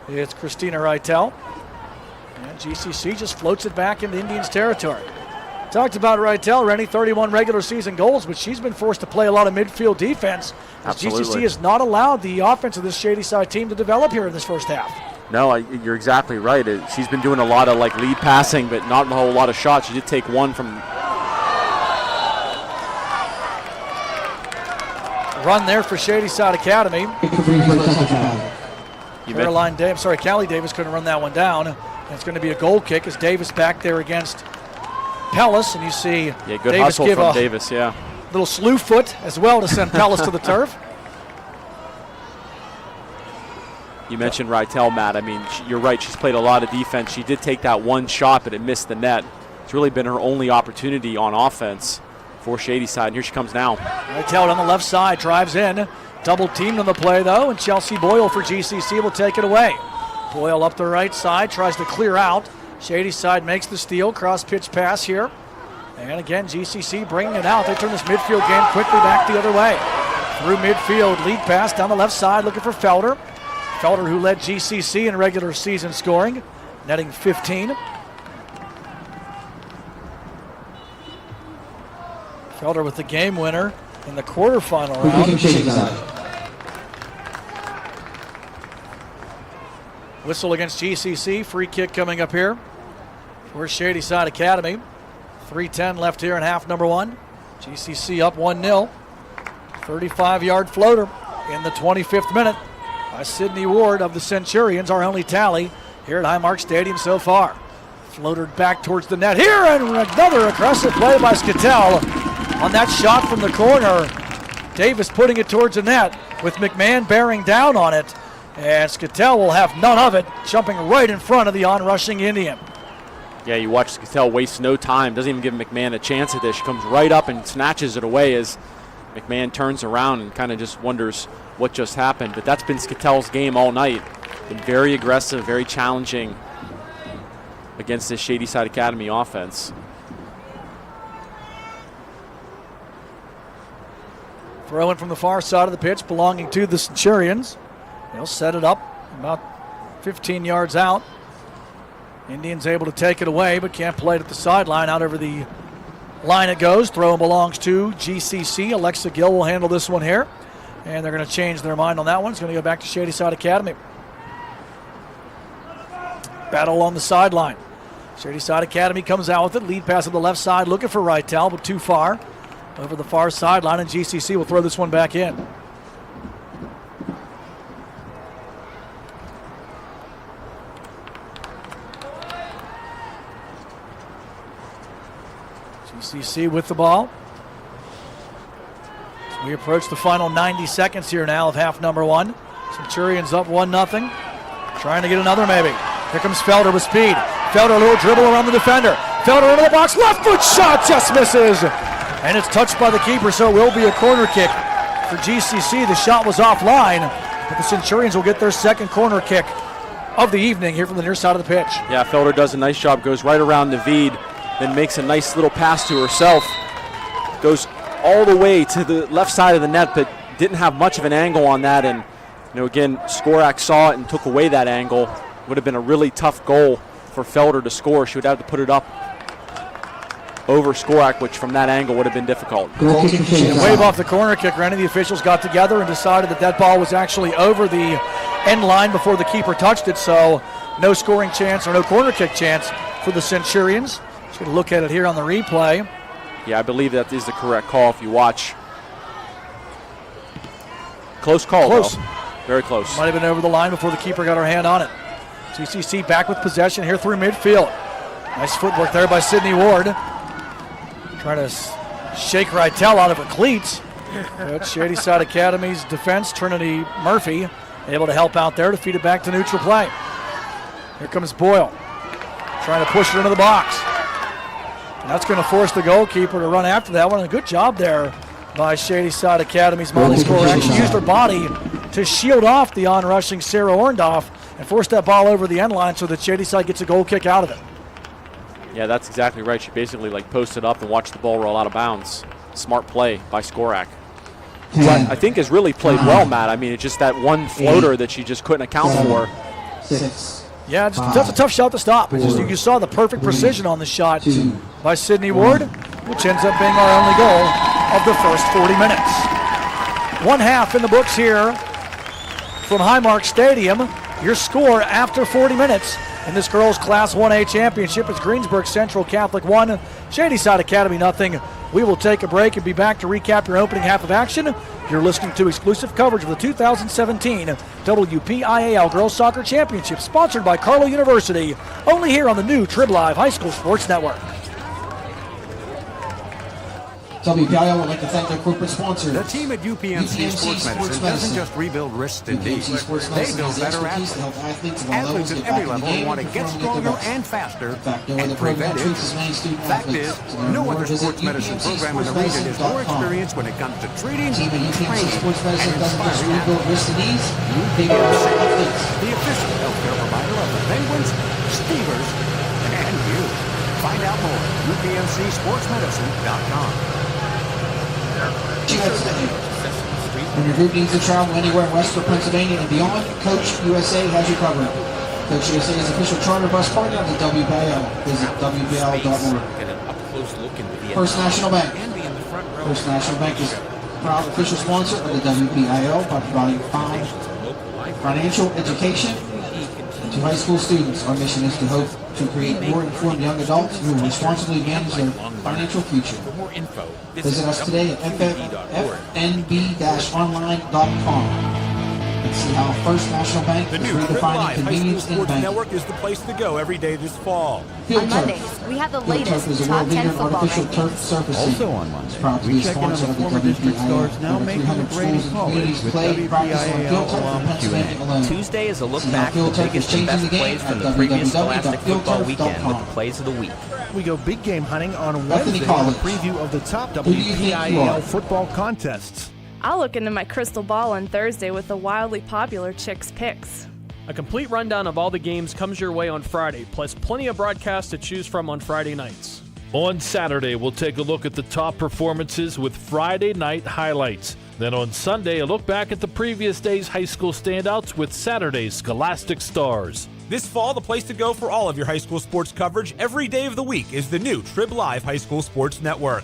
It's Christina Reitel. And GCC just floats it back into Indians territory. Talked about Reitel, Rennie, 31 regular season goals, but she's been forced to play a lot of midfield defense. As GCC has not allowed the offense of this Shady Side team to develop here in this first half. No, you're exactly right. She's been doing a lot of lead passing, but not a whole lot of shots. She did take one from. Run there for Shady Side Academy. Callie Davis couldn't run that one down. And it's going to be a goal kick as Davis back there against Pellis, and you see good Davis hustle give from a Davis, little slew foot as well to send Pellis to the turf. You mentioned Rytel, Matt. I mean, you're right. She's played a lot of defense. She did take that one shot, but it missed the net. It's really been her only opportunity on offense for Shady Side. And here she comes now. Rytel on the left side, drives in. Double teamed on the play, though, and Chelsea Boyle for GCC will take it away. Boyle up the right side, tries to clear out. Shady Side makes the steal, cross-pitch pass here. And again, GCC bringing it out. They turn this midfield game quickly back the other way. Through midfield, lead pass down the left side, looking for Felder. Felder, who led GCC in regular season scoring, netting 15. Felder with the game winner in the quarterfinal round. Whistle against GCC. Free kick coming up here for Shady Side Academy. 3:10 left here in half number one. GCC up 1-0. 35-yard floater in the 25th minute by Sydney Ward of the Centurions, our only tally here at Highmark Stadium so far. Floated back towards the net here, and another aggressive play by Skatell on that shot from the corner. Davis putting it towards the net with McMahon bearing down on it, and Skatell will have none of it, jumping right in front of the onrushing Indian. Yeah, you watch Skatell waste no time, doesn't even give McMahon a chance at this. She comes right up and snatches it away as McMahon turns around and kind of just wonders what just happened. But that's been Skatell's game all night. Been very aggressive, very challenging against this Shady Side Academy offense. Throw in from the far side of the pitch belonging to the Centurions. They'll set it up about 15 yards out. Indians able to take it away, but can't play it at the sideline. Out over the line it goes. Throw belongs to GCC. Alexa Gill will handle this one here. And they're going to change their mind on that one. It's going to go back to Shady Side Academy. Battle on the sideline. Shady Side Academy comes out with it. Lead pass on the left side, looking for Rytel, but too far. Over the far sideline, and GCC will throw this one back in. GCC with the ball. As we approach the final 90 seconds here now of half number one. Centurions up 1-0. Trying to get another maybe. Here comes Felder with speed. Felder, a little dribble around the defender. Felder into the box, left foot shot, just misses. And it's touched by the keeper, so it will be a corner kick for GCC. The shot was offline, but the Centurions will get their second corner kick of the evening here from the near side of the pitch. Yeah, Felder does a nice job, goes right around Naveed, then makes a nice little pass to herself. Goes all the way to the left side of the net, but didn't have much of an angle on that. And, again, Skorak saw it and took away that angle. Would have been a really tough goal for Felder to score. She would have to put it up over Skorak, which from that angle would have been difficult. Wave off the corner kick, Rennie. The officials got together and decided that ball was actually over the end line before the keeper touched it, so no scoring chance or no corner kick chance for the Centurions. Just going to look at it here on the replay. Yeah, I believe that is the correct call if you watch. Close call, Close. Though. Very close. Might have been over the line before the keeper got her hand on it. GCC back with possession here through midfield. Nice footwork there by Sydney Ward. Trying to shake Rytel out of her cleats. But Shady Side Academy's defense, Trinity Murphy, able to help out there to feed it back to neutral play. Here comes Boyle, trying to push it into the box. And that's going to force the goalkeeper to run after that one. A good job there by Shady Side Academy's Molly Skorak. She used her body to shield off the onrushing Sarah Orndorff and force that ball over the end line so that Shady Side gets a goal kick out of it. Yeah, that's exactly right. She basically posted up and watched the ball roll out of bounds. Smart play by Skorak. Who I think has really played well, Matt. I mean, it's just that one floater that she just couldn't account for. 6. Yeah, that's a tough shot to stop. It's just, you saw the perfect precision on the shot by Sydney Ward, which ends up being our only goal of the first 40 minutes. One half in the books here from Highmark Stadium. Your score after 40 minutes in this girls Class 1A championship is Greensburg Central Catholic 1, Shady Side Academy nothing. We will take a break and be back to recap your opening half of action. You're listening to exclusive coverage of the 2017 WPIAL Girls Soccer Championship, sponsored by Carlow University, only here on the new Trib Live High School Sports Network. WPIAL would like to thank their corporate sponsor. The team at UPMC Sports Medicine doesn't just rebuild wrists and knees. They build better athletes. Athletes at every level want to get stronger and faster and preventive. Fact is, no other sports medicine program in the region is more experienced when it comes to treating, training, and inspiring athletes. UPMC, the official healthcare provider of the Penguins, Steelers, and you. Find out more at UPMCSportsMedicine.com. When your group needs to travel anywhere in Western Pennsylvania and beyond, Coach USA has you covered. Coach USA is official charter bus partner of the WPIAL. Visit WPIAL.org. First National Bank. First National Bank is proud official sponsor of the WPIAL by providing financial education to high school students. Our mission is to hope to create more informed young adults who will responsibly manage their financial future. Visit us today at fnb-online.com and see how First National Bank is redefining convenience in banking. Network is the place to go every day this fall. On Mondays, we have the latest is a top world 10 leader in football artificial rankings. turf surfacing. Also on Monday, Proud to be we a check in on sponsor the of the former district WPIAL. stars now Over making 300 the Brady schools and College communities with play, practice on field turf in WPIAL Pennsylvania alone. Tuesday is a look See how back at field the turf is biggest and changing best the game plays from at the previous Scholastic Football Weekend with www.fieldturf.com. the plays of the week. We go big game hunting on Bethany Wednesday on a College. preview of the top Who do you think you are? WPIAL football contests. I'll look into my crystal ball on Thursday with the wildly popular Chicks Picks. A complete rundown of all the games comes your way on Friday, plus plenty of broadcasts to choose from on Friday nights. On Saturday, we'll take a look at the top performances with Friday night highlights. Then on Sunday, a look back at the previous day's high school standouts with Saturday's Scholastic Stars. This fall, the place to go for all of your high school sports coverage every day of the week is the new Trib Live High School Sports Network.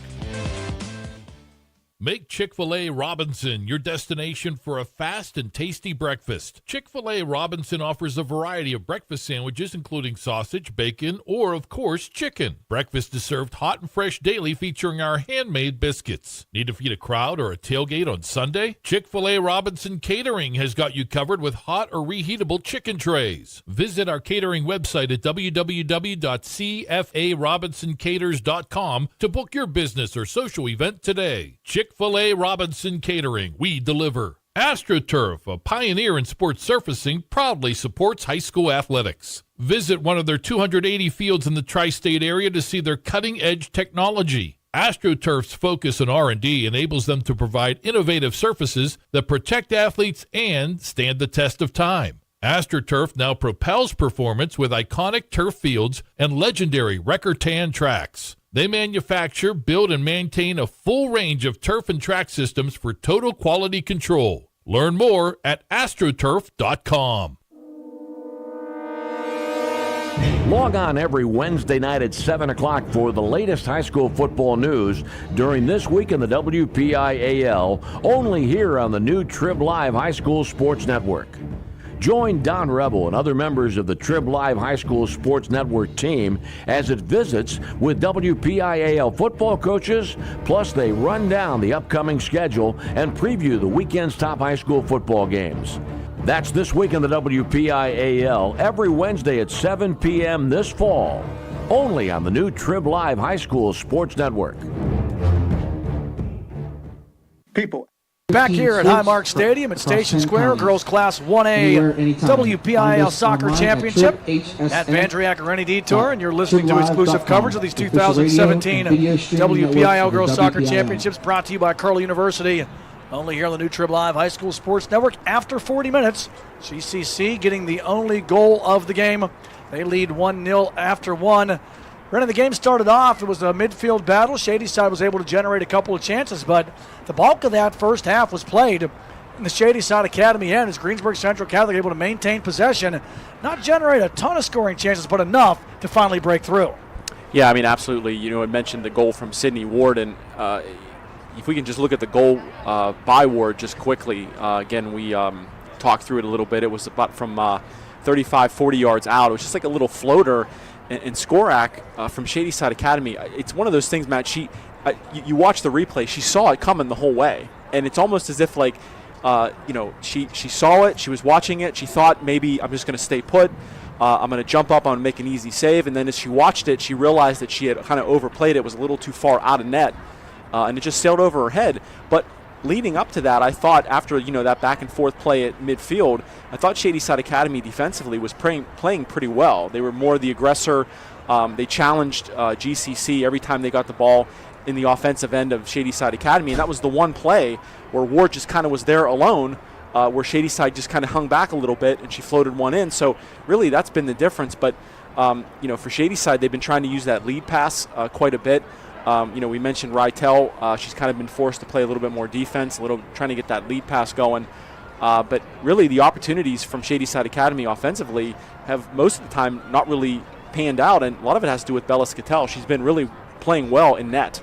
Make Chick-fil-A Robinson your destination for a fast and tasty breakfast. Chick-fil-A Robinson offers a variety of breakfast sandwiches, including sausage, bacon, or, of course, chicken. Breakfast is served hot and fresh daily, featuring our handmade biscuits. Need to feed a crowd or a tailgate on Sunday? Chick-fil-A Robinson Catering has got you covered with hot or reheatable chicken trays. Visit our catering website at www.cfarobinsoncaters.com to book your business or social event today. Chick-fil-A Robinson Catering. We deliver. AstroTurf, a pioneer in sports surfacing, proudly supports high school athletics. Visit one of their 280 fields in the tri-state area to see their cutting-edge technology. AstroTurf's focus on R&D enables them to provide innovative surfaces that protect athletes and stand the test of time. AstroTurf now propels performance with iconic turf fields and legendary record tan tracks. They manufacture, build, and maintain a full range of turf and track systems for total quality control. Learn more at astroturf.com. Log on every Wednesday night at 7 o'clock for the latest high school football news during This Week in the WPIAL, only here on the new Trib Live High School Sports Network. Join Don Rebel and other members of the Trib Live High School Sports Network team as it visits with WPIAL football coaches, plus they run down the upcoming schedule and preview the weekend's top high school football games. That's This Week in the WPIAL, every Wednesday at 7 p.m. this fall, only on the new Trib Live High School Sports Network. People. Back here at Highmark Stadium at Station Square, Girls Class 1A WPIAL Soccer Championship at Vandriak and Rennie Detore, and you're listening to exclusive coverage of these 2017 WPIAL Girls Soccer Championships brought to you by Carlow University, only here on the new Trib Live High School Sports Network. After 40 minutes, GCC getting the only goal of the game. They lead 1-0 after one. Rennie, the game started off, it was a midfield battle. Shady side was able to generate a couple of chances, but the bulk of that first half was played in the Shady side academy end as Greensburg Central Catholic able to maintain possession, not generate a ton of scoring chances, but enough to finally break through. Yeah, I mean, absolutely. You know, I mentioned the goal from Sydney Ward, and if we can just look at the goal by Ward just quickly. Again, we talk through it a little bit. It was about from 35, 40 yards out. It was just like a little floater. And Skorak from Shady Side Academy, it's one of those things, Matt, you watch the replay, she saw it coming the whole way. And it's almost as if like, she saw it, she was watching it, she thought maybe I'm just going to stay put. I'm going to jump up, I'm going to make an easy save. And then as she watched it, she realized that she had kind of overplayed it, was a little too far out of net. And it just sailed over her head. But leading up to that, I thought after that back and forth play at midfield, I thought Shady Side Academy defensively was playing pretty well. They were more the aggressor. They challenged GCC every time they got the ball in the offensive end of Shady Side Academy, and that was the one play where Ward just kind of was there alone, where Shady Side just kind of hung back a little bit and she floated one in. So really that's been the difference. But for Shady Side, they've been trying to use that lead pass quite a bit. We mentioned Rytel. She's kind of been forced to play a little bit more defense, trying to get that lead pass going. But really the opportunities from Shady Side Academy offensively have most of the time not really panned out, and a lot of it has to do with Bella Scattell. She's been really playing well in net.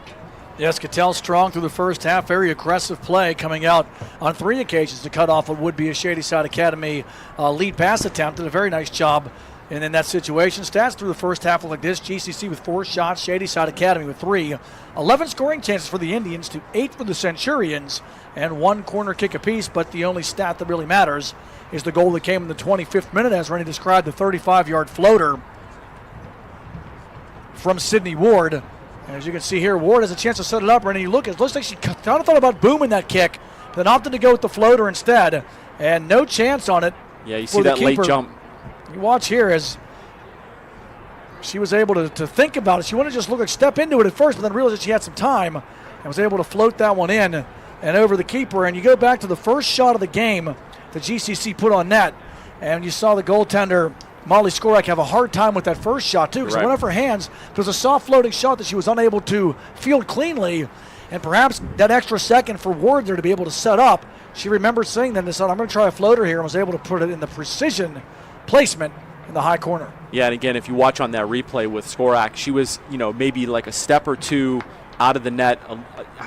Yes, Scattell strong through the first half. Very aggressive play, coming out on 3 occasions to cut off what would be a Shady Side Academy lead pass attempt. Did a very nice job. And in that situation, stats through the first half look like this. GCC with 4 shots, Shady Side Academy with 3. 11 scoring chances for the Indians to 8 for the Centurions, and 1 corner kick apiece. But the only stat that really matters is the goal that came in the 25th minute, as Rennie described, the 35-yard floater from Sydney Ward. And as you can see here, Ward has a chance to set it up. Rennie, it looks like she kind of thought about booming that kick, then opted to go with the floater instead, and no chance on it. Yeah, you see that late jump. You watch here as she was able to think about it. She wanted to just step into it at first, but then realized that she had some time and was able to float that one in and over the keeper. And you go back to the first shot of the game that GCC put on net, and you saw the goaltender, Molly Skorak, have a hard time with that first shot, too, because it went off her hands. There was a soft floating shot that she was unable to field cleanly, and perhaps that extra second for Ward there to be able to set up. She remembered seeing that and decided, I'm going to try a floater here, and was able to put it in the precision placement in the high corner. Yeah, and again, if you watch on that replay with Skorak, she was, maybe like a step or two out of the net.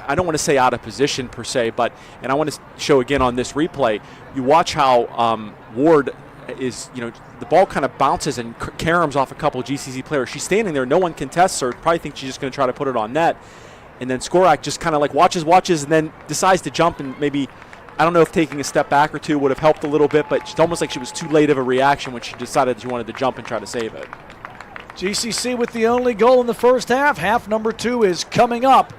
I don't want to say out of position per se, and I want to show again on this replay, you watch how Ward is, the ball kind of bounces and caroms off a couple of GCC players. She's standing there, no one contests her, probably thinks she's just going to try to put it on net. And then Skorak just kind of like watches, and then decides to jump, and maybe, I don't know if taking a step back or two would have helped a little bit, but it's almost like she was too late of a reaction when she decided she wanted to jump and try to save it. GCC with the only goal in the first half. Half number 2 is coming up.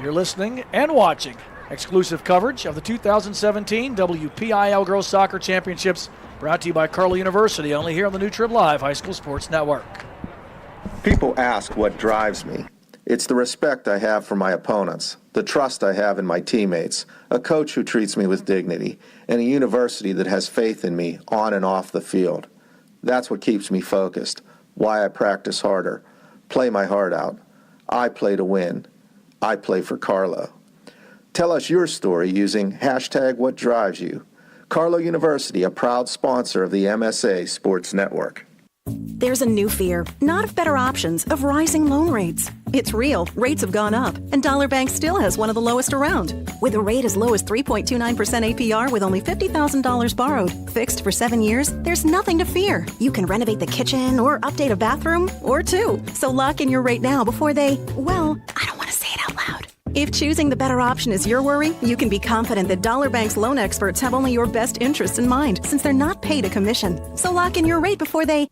You're listening and watching exclusive coverage of the 2017 WPIAL Girls Soccer Championships, brought to you by Carlow University, only here on the new Trib Live High School Sports Network. People ask what drives me. It's the respect I have for my opponents, the trust I have in my teammates, a coach who treats me with dignity, and a university that has faith in me on and off the field. That's what keeps me focused, why I practice harder, play my heart out. I play to win. I play for Carlow. Tell us your story using #WhatDriveSYou. Carlow University, a proud sponsor of the MSA Sports Network. There's a new fear, not of better options, of rising loan rates. It's real. Rates have gone up, and Dollar Bank still has one of the lowest around. With a rate as low as 3.29% APR with only $50,000 borrowed, fixed for 7 years, there's nothing to fear. You can renovate the kitchen or update a bathroom or 2. So lock in your rate now before they, I don't want to say it out loud. If choosing the better option is your worry, you can be confident that Dollar Bank's loan experts have only your best interests in mind, since they're not paid a commission. So lock in your rate before they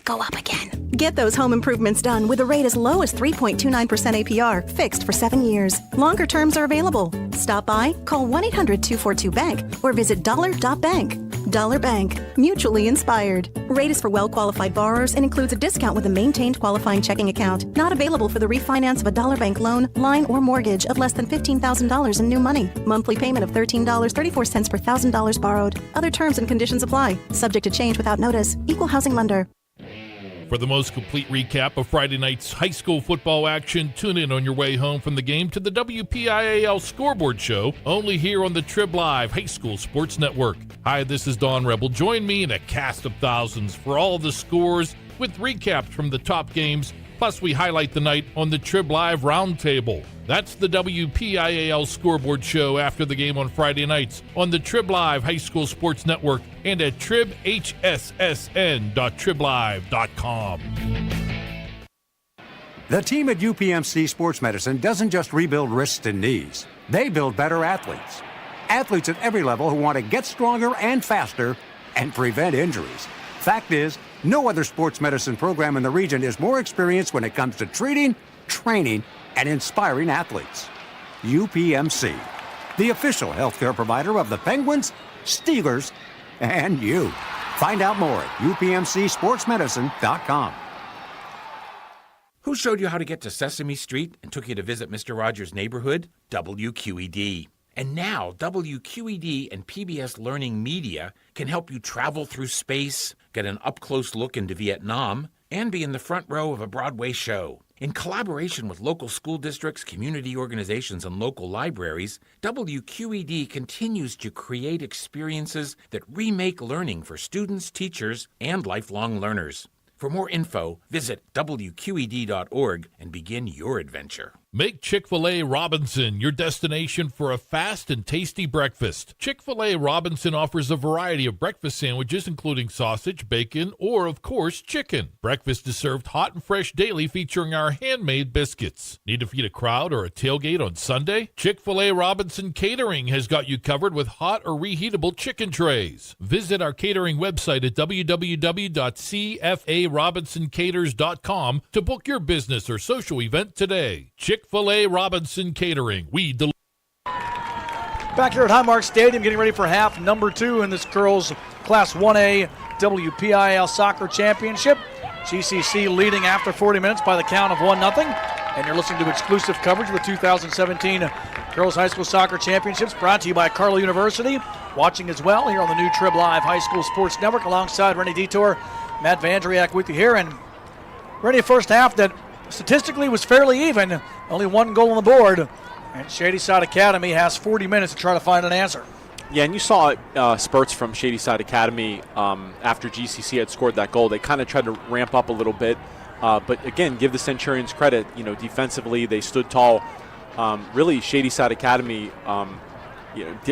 go up again. Get those home improvements done with a rate as low as 3.29% APR, fixed for 7 years. Longer terms are available. Stop by, call 1-800-242-BANK, or visit dollar.bank. Dollar Bank, mutually inspired. Rate is for well-qualified borrowers and includes a discount with a maintained qualifying checking account. Not available for the refinance of a Dollar Bank loan, line, or mortgage of less than $15,000 in new money. Monthly payment of $13.34 per $1,000 borrowed. Other terms and conditions apply. Subject to change without notice. Equal housing lender. For the most complete recap of Friday night's high school football action, tune in on your way home from the game to the WPIAL Scoreboard Show, only here on the Trib Live High School Sports Network. Hi, this is Don Rebel. Join me in a cast of thousands for all the scores with recaps from the top games Plus, we highlight the night on the Trib Live Roundtable. That's the WPIAL Scoreboard Show after the game on Friday nights on the Trib Live High School Sports Network and at tribhssn.triblive.com. The team at UPMC Sports Medicine doesn't just rebuild wrists and knees. They build better athletes. Athletes at every level who want to get stronger and faster and prevent injuries. Fact is, no other sports medicine program in the region is more experienced when it comes to treating, training, and inspiring athletes. UPMC, the official healthcare provider of the Penguins, Steelers, and you. Find out more at upmcsportsmedicine.com. Who showed you how to get to Sesame Street and took you to visit Mr. Rogers' neighborhood? WQED. And now, WQED and PBS Learning Media can help you travel through space, get an up-close look into Vietnam, and be in the front row of a Broadway show. In collaboration with local school districts, community organizations, and local libraries, WQED continues to create experiences that remake learning for students, teachers, and lifelong learners. For more info, visit WQED.org and begin your adventure. Make Chick-fil-A Robinson your destination for a fast and tasty breakfast. Chick-fil-A Robinson offers a variety of breakfast sandwiches, including sausage, bacon, or, of course, chicken. Breakfast is served hot and fresh daily, featuring our handmade biscuits. Need to feed a crowd or a tailgate on Sunday? Chick-fil-A Robinson Catering has got you covered with hot or reheatable chicken trays. Visit our catering website at www.cfarobinsoncaters.com to book your business or social event today. Chick-fil-A Robinson Catering. We deliver. Back here at Highmark Stadium, getting ready for half number 2 in this girls Class 1A WPIAL Soccer Championship. GCC leading after 40 minutes by the count of 1-0. And you're listening to exclusive coverage of the 2017 Girls High School Soccer Championships, brought to you by Carlow University. Watching as well here on the new Trib Live High School Sports Network alongside Rennie Detore, Matt Vandriak with you here. And Rennie, first half that statistically was fairly even, only one goal on the board, and Shady Side Academy has 40 minutes to try to find an answer. Yeah, and you saw spurts from Shady Side Academy after GCC had scored that goal. They kind of tried to ramp up a little bit, but again, give the Centurions credit. You know, defensively they stood tall. Really, Shady Side Academy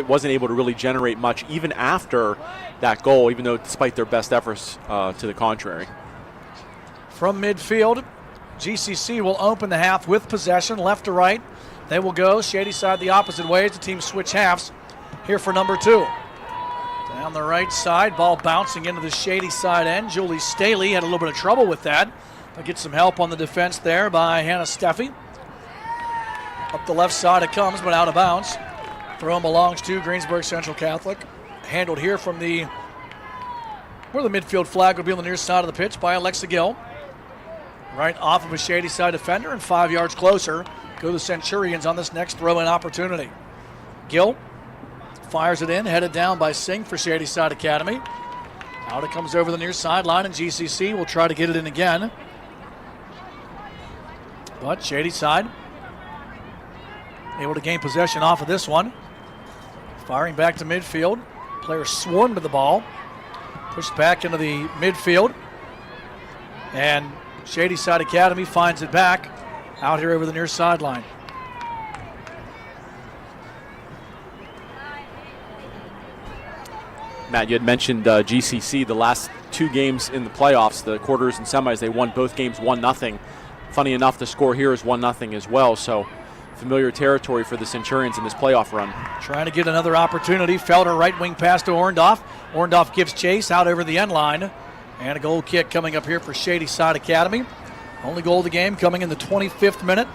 wasn't able to really generate much even after that goal, even though despite their best efforts to the contrary. From midfield, GCC will open the half with possession, left to right. They will go Shady Side the opposite way as the teams switch halves here for number 2. Down the right side, ball bouncing into the Shady Side end. Julie Staley had a little bit of trouble with that, but gets some help on the defense there by Hannah Steffi. Up the left side it comes, but out of bounds. Throw belongs to Greensburg Central Catholic. Handled here from where the midfield flag would be on the near side of the pitch by Alexa Gill. Right off of a Shady Side defender, and 5 yards closer go the Centurions on this next throw-in opportunity. Gill fires it in, headed down by Singh for Shady Side Academy. Out it comes over the near sideline, and GCC will try to get it in again. But Shady Side able to gain possession off of this one. Firing back to midfield. Players swarm to the ball. Pushed back into the midfield. And Shady Side Academy finds it back out here over the near sideline. Matt, you had mentioned GCC, the last 2 games in the playoffs, the quarters and semis, they won both games 1-0. Funny enough, the score here is 1-0 as well, so familiar territory for the Centurions in this playoff run. Trying to get another opportunity. Felder right wing pass to Orndorff. Orndorff gives chase out over the end line. And a goal kick coming up here for Shady Side Academy. Only goal of the game coming in the 25th minute.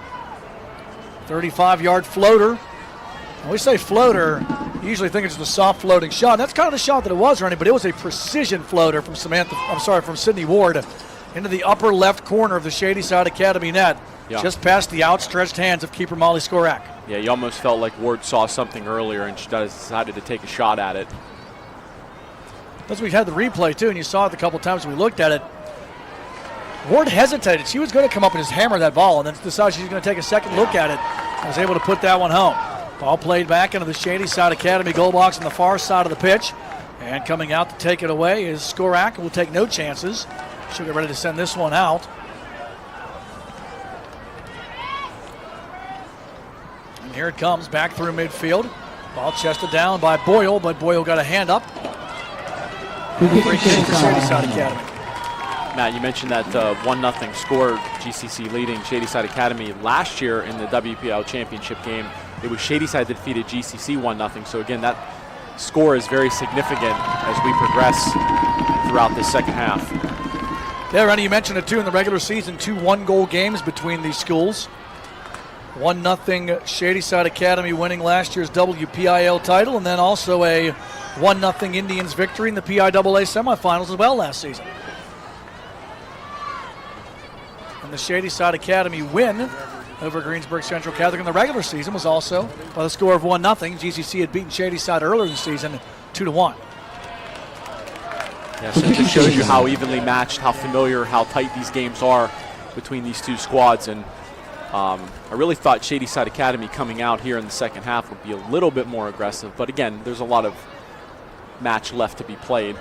35-yard floater. When we say floater, you usually think it's the soft floating shot. That's kind of the shot that it was, Rennie, but it was a precision floater from from Sydney Ward into the upper left corner of the Shady Side Academy net. Yeah. Just past the outstretched hands of keeper Molly Skorak. Yeah, you almost felt like Ward saw something earlier and decided to take a shot at it. As we've had the replay, too, and you saw it a couple times when we looked at it, Ward hesitated. She was going to come up and just hammer that ball, and then decided she was going to take a second look at it and was able to put that one home. Ball played back into the Shady Side Academy goal box on the far side of the pitch. And coming out to take it away is Skorak, who will take no chances. She'll get ready to send this one out. And here it comes, back through midfield. Ball chested down by Boyle, but Boyle got a hand up. Free kick for Shadyside Academy. Matt, you mentioned that 1-0 score, GCC leading Shadyside Academy last year in the WPIAL Championship game. It was Shadyside that defeated GCC 1-0. So again, that score is very significant as we progress throughout the second half. Yeah, Rennie, you mentioned it too in the regular season, 2 one-goal games between these schools. 1-0 Shadyside Academy winning last year's WPIAL title, and then also a 1-0 Indians victory in the PIAA semifinals as well last season. And the Shadyside Academy win over Greensburg Central Catholic in the regular season was also by the score of 1-0. GCC had beaten Shadyside earlier in the season 2-1. Yeah, so it just shows you how evenly matched, how familiar, how tight these games are between these two squads. And I really thought Shadyside Academy coming out here in the second half would be a little bit more aggressive. But again, there's a lot of match left to be played.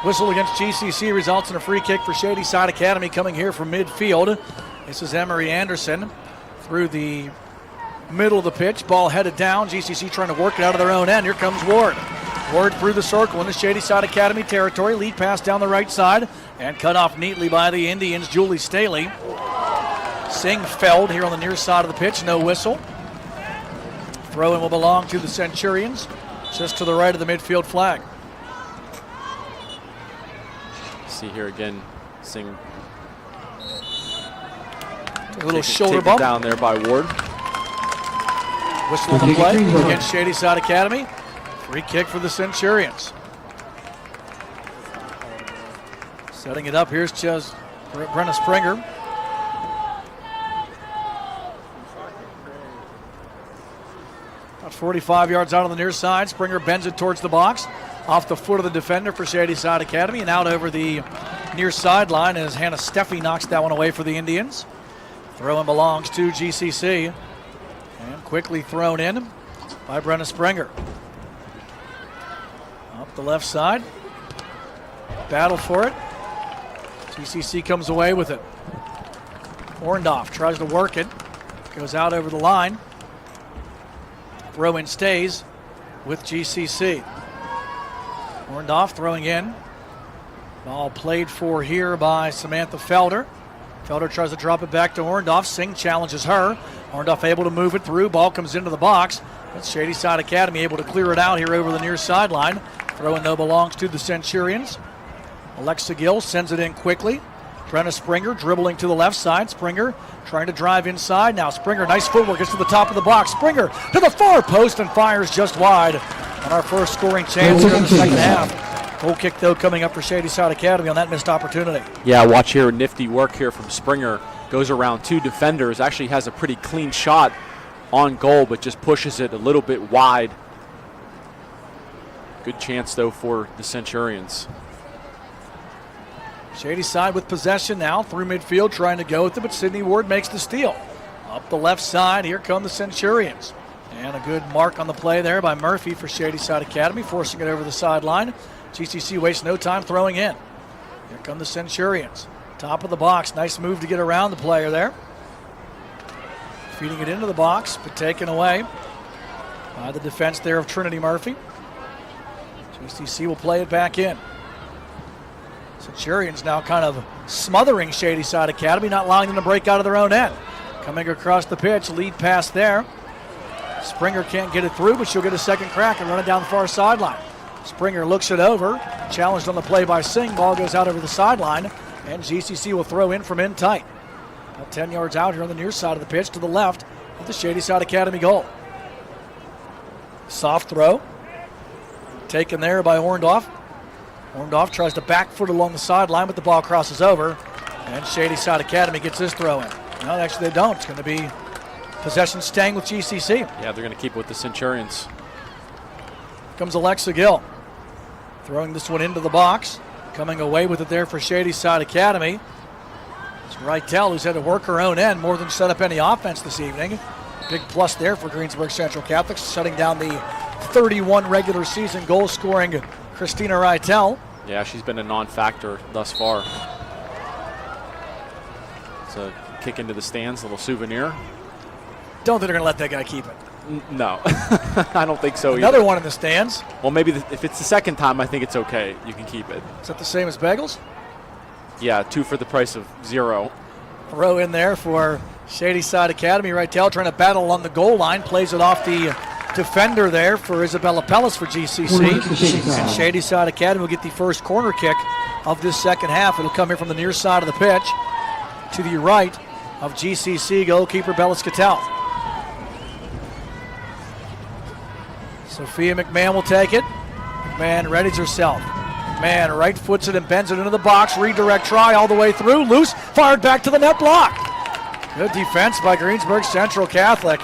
Whistle against GCC results in a free kick for Shadyside Academy coming here from midfield. This is Emery Anderson through the middle of the pitch. Ball headed down. GCC trying to work it out of their own end. Here comes Ward. Ward through the circle into Shadyside Academy territory. Lead pass down the right side and cut off neatly by the Indians. Julie Staley. Singh Feld here on the near side of the pitch. No whistle. Throw-in will belong to the Centurions, just to the right of the midfield flag. See here again, Singh. A little shoulder bump down there by Ward. Whistle on the play against Shadyside Academy. Free kick for the Centurions. Setting it up, here's Brenna Springer. About 45 yards out on the near side. Springer bends it towards the box. Off the foot of the defender for Shadyside Academy and out over the near sideline as Hannah Steffi knocks that one away for the Indians. Throw-in belongs to GCC. And quickly thrown in by Brenna Springer. Up the left side. Battle for it. GCC comes away with it. Orndorff tries to work it. Goes out over the line. Throw-in stays with GCC. Orndorff throwing in. Ball played for here by Samantha Felder. Felder tries to drop it back to Orndorff. Singh challenges her. Orndorff able to move it through. Ball comes into the box. That's Shadyside Academy able to clear it out here over the near sideline. Throw-in though belongs to the Centurions. Alexa Gill sends it in quickly. Brenna Springer dribbling to the left side. Springer trying to drive inside. Now Springer, nice footwork, gets to the top of the box. Springer to the far post and fires just wide on our first scoring chance here in the second half. Goal kick though coming up for Shadyside Academy on that missed opportunity. Yeah, watch here, nifty work here from Springer. Goes around 2 defenders, actually has a pretty clean shot on goal, but just pushes it a little bit wide. Good chance though for the Centurions. Shadyside with possession now through midfield, trying to go with it, but Sydney Ward makes the steal. Up the left side, here come the Centurions. And a good mark on the play there by Murphy for Shadyside Academy, forcing it over the sideline. GCC wastes no time throwing in. Here come the Centurions. Top of the box, nice move to get around the player there. Feeding it into the box, but taken away by the defense there of Trinity Murphy. GCC will play it back in. Centurions now kind of smothering Shadyside Academy, not allowing them to break out of their own end. Coming across the pitch, lead pass there. Springer can't get it through, but she'll get a second crack and run it down the far sideline. Springer looks it over, challenged on the play by Singh. Ball goes out over the sideline, and GCC will throw in from in tight. About 10 yards out here on the near side of the pitch to the left of the Shadyside Academy goal. Soft throw, taken there by Orndorff. Orndorff tries to back foot along the sideline, but the ball crosses over, and Shadyside Academy gets this throw in. No, actually they don't. It's going to be possession staying with GCC. Yeah, they're going to keep it with the Centurions. Comes Alexa Gill, throwing this one into the box. Coming away with it there for Shadyside Academy. It's Rytel, who's had to work her own end more than set up any offense this evening. Big plus there for Greensburg Central Catholic, shutting down the 31 regular season goal scoring Christina Rytel. Yeah, she's been a non-factor thus far. It's a kick into the stands, a little souvenir. Don't think they're going to let that guy keep it. No, I don't think so Another either. one in the stands. Well, maybe if it's the second time, I think it's okay. You can keep it. Is that the same as Bagels? Yeah, 2 for the price of 0. Throw in there for Shady Side Academy. Reitel trying to battle along the goal line. Plays it off the defender there for Isabella Pellis for GCC. And Shady Side Academy will get the first corner kick of this second half. It'll come here from the near side of the pitch to the right of GCC goalkeeper Bella Scattell. Sophia McMahon will take it. McMahon readies herself. McMahon right foots it and bends it into the box. Redirect try all the way through. Loose. Fired back to the net block. Good defense by Greensburg Central Catholic.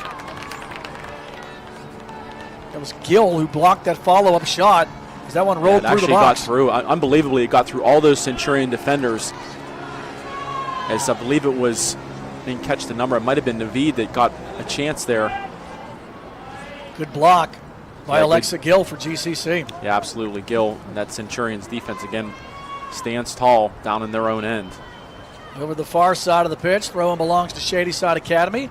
It was Gill who blocked that follow-up shot. As that one rolled through the box. Got through. Unbelievably, it got through all those Centurion defenders. As I believe it was, I didn't catch the number. It might have been Naveed that got a chance there. Good block by Alexa Gill for GCC. Yeah, absolutely. Gill, and that Centurions defense again stands tall down in their own end. Over the far side of the pitch, throwing belongs to Shady Side Academy,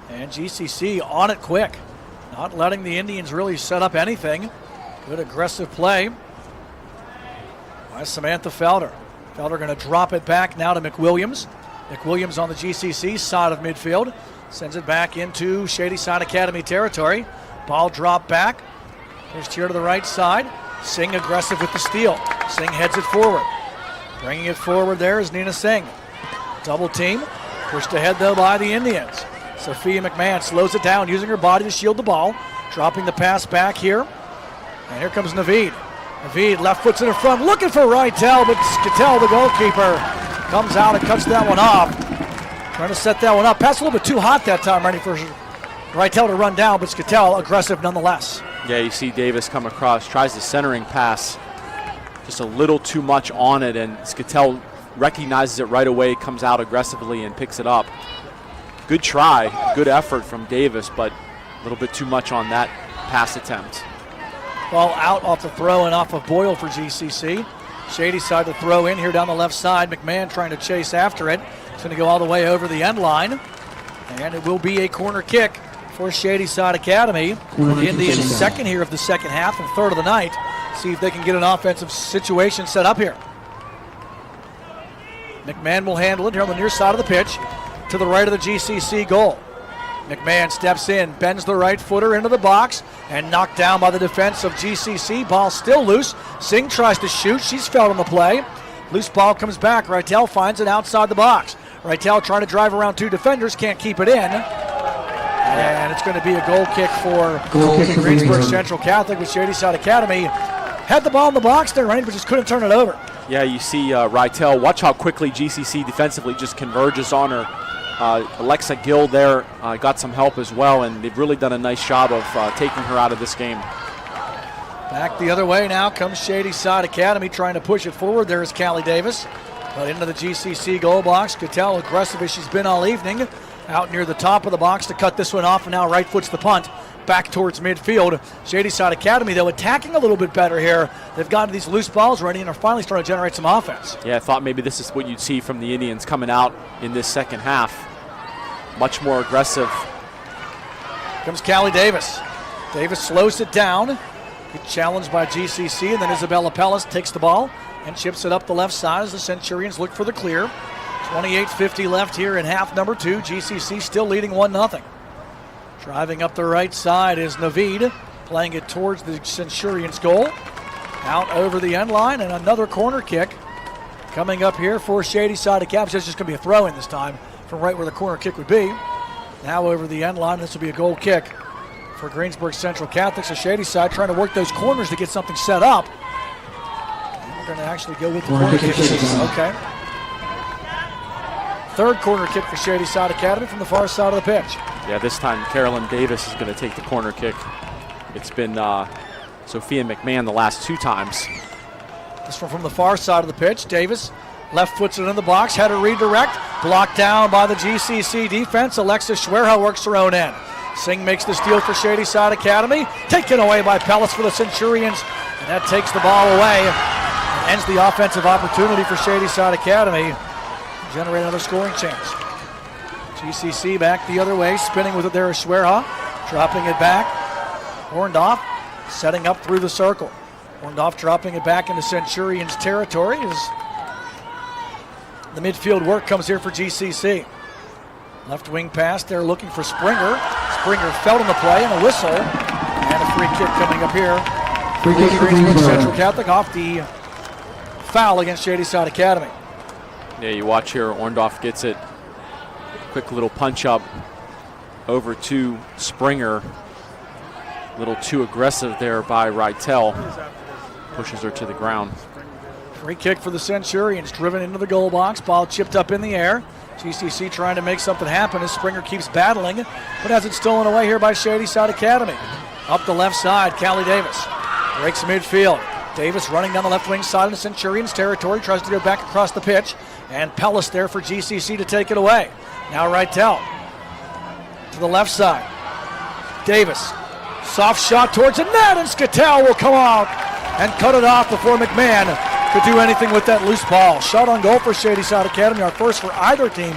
and GCC on it quick. Not letting the Indians really set up anything. Good aggressive play by Samantha Felder. Felder going to drop it back now to McWilliams. McWilliams on the GCC side of midfield. Sends it back into Shady Side Academy territory. Ball drop back. Pushed here to the right side. Singh aggressive with the steal. Singh heads it forward. Bringing it forward there is Nina Singh. Double team. Pushed ahead though by the Indians. Sophia McMahon slows it down, using her body to shield the ball. Dropping the pass back here. And here comes Naveed. Naveed left foot's in the front, looking for Reitel, but Scattell, the goalkeeper, comes out and cuts that one off. Trying to set that one up. Pass a little bit too hot that time, ready for Reitel to run down, but Scattell aggressive nonetheless. Yeah, you see Davis come across, tries the centering pass, just a little too much on it, and Scattell recognizes it right away, comes out aggressively and picks it up. Good try, good effort from Davis, but a little bit too much on that pass attempt. Ball out off the throw and off of Boyle for GCC. Shady Side to throw in here down the left side. McMahon trying to chase after it. It's going to go all the way over the end line. And it will be a corner kick for Shady Side Academy in the second here of the second half and third of the night. See if they can get an offensive situation set up here. McMahon will handle it here on the near side of the pitch to the right of the GCC goal. McMahon steps in, bends the right footer into the box, and knocked down by the defense of GCC. Ball still loose. Singh tries to shoot. She's fouled on the play. Loose ball comes back. Reitel finds it outside the box. Reitel trying to drive around two defenders, can't keep it in. And it's going to be a goal kick for Greensburg Central Catholic with Shady Side Academy. Had the ball in the box there, Rennie, but just couldn't turn it over. Yeah, you see Reitel. Watch how quickly GCC defensively just converges on her. Alexa Gill there got some help as well, and they've really done a nice job of taking her out of this game. Back the other way now comes Shady Side Academy trying to push it forward. There is Callie Davis. But into the GCC goal box. Cattell aggressive as she's been all evening. Out near the top of the box to cut this one off, and now right foots the punt back towards midfield. Shady Side Academy, though, attacking a little bit better here. They've gotten these loose balls ready and are finally starting to generate some offense. Yeah, I thought maybe this is what you'd see from the Indians coming out in this second half. Much more aggressive. Comes Callie Davis. Davis slows it down. Good challenge by GCC, and then Isabella Pellis takes the ball and chips it up the left side as the Centurions look for the clear. 28:50 left here in half number 2. GCC still leading 1-0. Driving up the right side is Naveed, playing it towards the Centurions goal. Out over the end line, and another corner kick coming up here for Shady Side Academy. It's just going to be a throw in this time from right where the corner kick would be. Now over the end line, this will be a goal kick for Greensburg Central Catholic. So Shady Side trying to work those corners to get something set up. And we're going to actually go with the corner kick. Okay. Third corner kick for Shady Side Academy from the far side of the pitch. Yeah, this time Carolyn Davis is going to take the corner kick. It's been Sophia McMahon the last 2 times. This one from the far side of the pitch. Davis left foots it in the box, had a redirect, blocked down by the GCC defense. Alexis Schwerha works her own end. Singh makes the steal for Shady Side Academy, taken away by Pellis for the Centurions, and that takes the ball away and ends the offensive opportunity for Shady Side Academy. Generate another scoring chance. GCC back the other way, spinning with it there is Schwerha, dropping it back. Orndorff setting up through the circle. Orndorff dropping it back into Centurions territory as the midfield work comes here for GCC. Left wing pass, they're looking for Springer. Springer fell in the play and a whistle. And a free kick coming up here. Free kick for Greensburg Central Catholic off the foul against Shady Side Academy. Yeah, you watch here, Orndorff gets it. Quick little punch up over to Springer. A little too aggressive there by Rytel. Pushes her to the ground. Free kick for the Centurions, driven into the goal box. Ball chipped up in the air. GCC trying to make something happen as Springer keeps battling, but has it stolen away here by Shady Side Academy. Up the left side, Callie Davis breaks midfield. Davis running down the left wing side of the Centurions territory, tries to go back across the pitch, and Pellis there for GCC to take it away. Now Rytel to the left side. Davis, soft shot towards the net, and Skattel will come out and cut it off before McMahon could do anything with that loose ball. Shot on goal for Shady Side Academy, our first for either team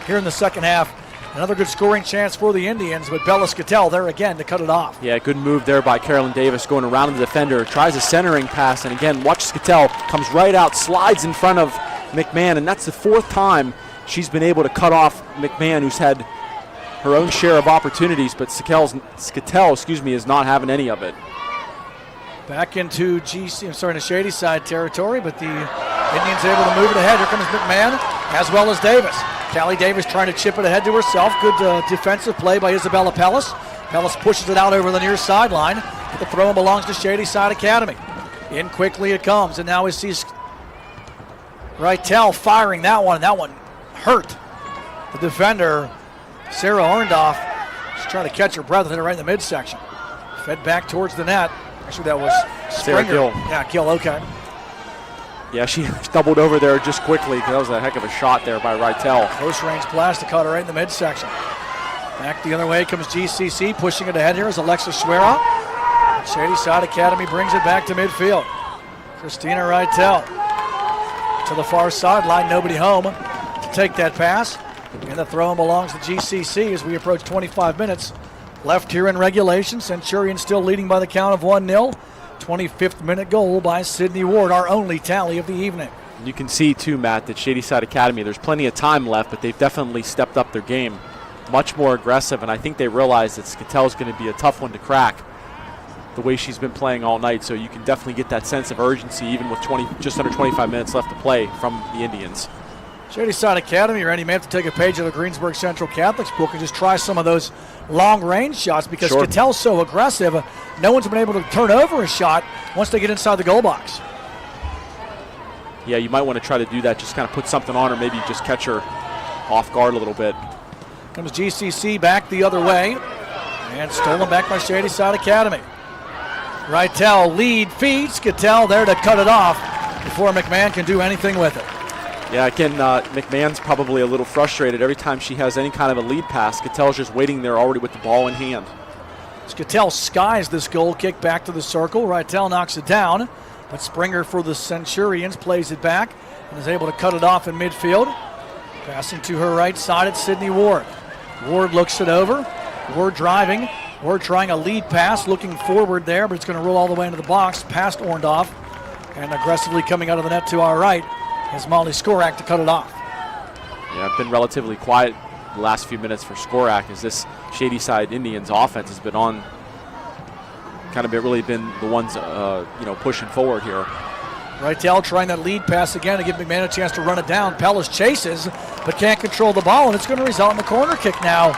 here in the second half. Another good scoring chance for the Indians, but Bella Skattel there again to cut it off. Yeah, good move there by Carolyn Davis, going around the defender, tries a centering pass, and again, watch Skattel, comes right out, slides in front of McMahon, and that's the fourth time she's been able to cut off McMahon, who's had her own share of opportunities, but Skattel, is not having any of it. Back into to Shady Side territory, but the Indians able to move it ahead. Here comes McMahon, as well as Davis. Callie Davis trying to chip it ahead to herself. Good defensive play by Isabella Pellis. Pellis pushes it out over the near sideline, but the throw belongs to Shady Side Academy. In quickly it comes, and now we see Rytel firing that one, and that one hurt the defender, Sarah Orndorff. She's trying to catch her breath and hit it right in the midsection. Fed back towards the net. Actually, that was Springer. Sarah Gill. Yeah, Gill, okay. Yeah, she doubled over there just quickly because that was a heck of a shot there by Rytel. Close range blast to cut her right in the midsection. Back the other way comes GCC, pushing it ahead here is Alexis Schwera. Shady Side Academy brings it back to midfield. Christina Rytel to the far sideline, nobody home to take that pass. And the throw belongs to GCC as we approach 25 minutes left here in regulation. Centurions still leading by the count of 1-0. 25th minute goal by Sydney Ward, our only tally of the evening. You can see too, Matt, that Shady Side Academy, there's plenty of time left, but they've definitely stepped up their game. Much more aggressive, and I think they realize that Skattel's going to be a tough one to crack the way she's been playing all night, so you can definitely get that sense of urgency even with just under 25 minutes left to play from the Indians. Shady Side Academy, Rennie, may have to take a page of the Greensburg Central Catholic's book and just try some of those long-range shots because Skattel's so aggressive. No one's been able to turn over a shot once they get inside the goal box. Yeah, you might want to try to do that, just kind of put something on her, maybe just catch her off guard a little bit. Comes GCC back the other way and stolen back by Shady Side Academy. Rytel lead feeds, Skattel there to cut it off before McMahon can do anything with it. Yeah, again, McMahon's probably a little frustrated every time she has any kind of a lead pass. Skattel's just waiting there already with the ball in hand. Skattel skies this goal kick back to the circle. Rytel knocks it down, but Springer for the Centurions plays it back and is able to cut it off in midfield. Passing to her right side, it's Sydney Ward. Ward looks it over. Ward driving. Ward trying a lead pass, looking forward there, but it's going to roll all the way into the box, past Orndorff, and aggressively coming out of the net to our right is Molly Skorak to cut it off. Yeah, I've been relatively quiet the last few minutes for Skorak as this Shady Side Indians offense has been on, kind of really been the ones pushing forward here. Rytel trying that lead pass again to give McMahon a chance to run it down. Pellis chases, but can't control the ball, and it's going to result in the corner kick now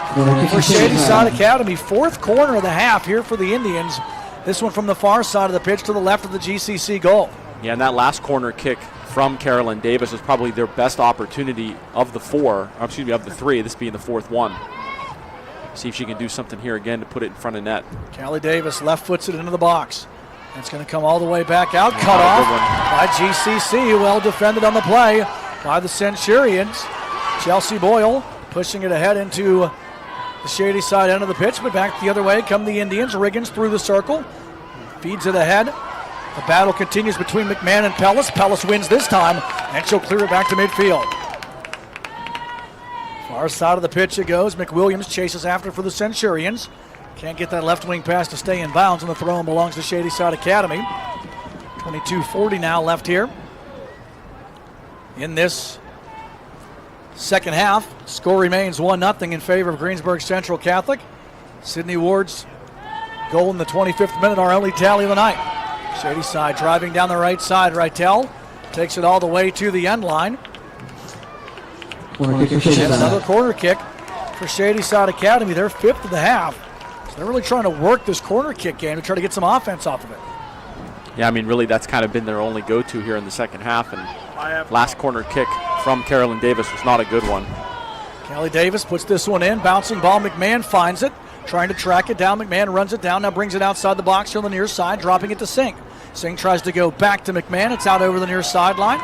for Shady Side Academy. Fourth corner of the half here for the Indians. This one from the far side of the pitch to the left of the GCC goal. Yeah, and that last corner kick from Carolyn Davis was probably their best opportunity of the three, this being the fourth one. See if she can do something here again to put it in front of net. Callie Davis left foots it into the box. It's going to come all the way back out, cut off by GCC, well defended on the play by the Centurions. Chelsea Boyle pushing it ahead into the Shady Side end of the pitch, but back the other way come the Indians. Riggins through the circle, feeds it ahead. The battle continues between McMahon and Pellis. Pellis wins this time, and she'll clear it back to midfield. Far side of the pitch it goes. McWilliams chases after for the Centurions. Can't get that left wing pass to stay in bounds, and the throw belongs to Shady Side Academy. 22:40 now left here in this second half. Score remains 1-0 in favor of Greensburg Central Catholic. Sydney Ward's goal in the 25th minute, our only tally of the night. Shady Side driving down the right side. Rytel takes it all the way to the end line. Corner kick for Shady And Side. another corner kick for Shady Side Academy. They're 5th of the half. So they're really trying to work this corner kick game to try to get some offense off of it. Yeah, I mean, really, that's kind of been their only go-to here in the second half. And last corner kick from Carolyn Davis was not a good one. Callie Davis puts this one in. Bouncing ball. McMahon finds it. Trying to track it down. McMahon runs it down. Now brings it outside the box on the near side, dropping it to Singh. Singh tries to go back to McMahon. It's out over the near sideline.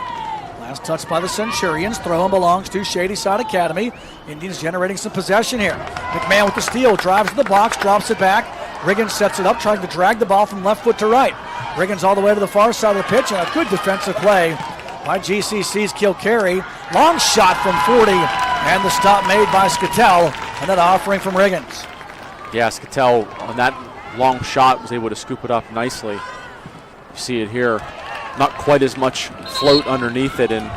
Last touch by the Centurions. Throw belongs to Shady Side Academy. Indians generating some possession here. McMahon with the steal. Drives to the box. Drops it back. Riggins sets it up, trying to drag the ball from left foot to right. Riggins all the way to the far side of the pitch, and a good defensive play by GCC's Kilcarry. Long shot from 40, and the stop made by Skatel, and that offering from Riggins. Yeah, Skatel on that long shot was able to scoop it up nicely. You see it here. Not quite as much float underneath it, and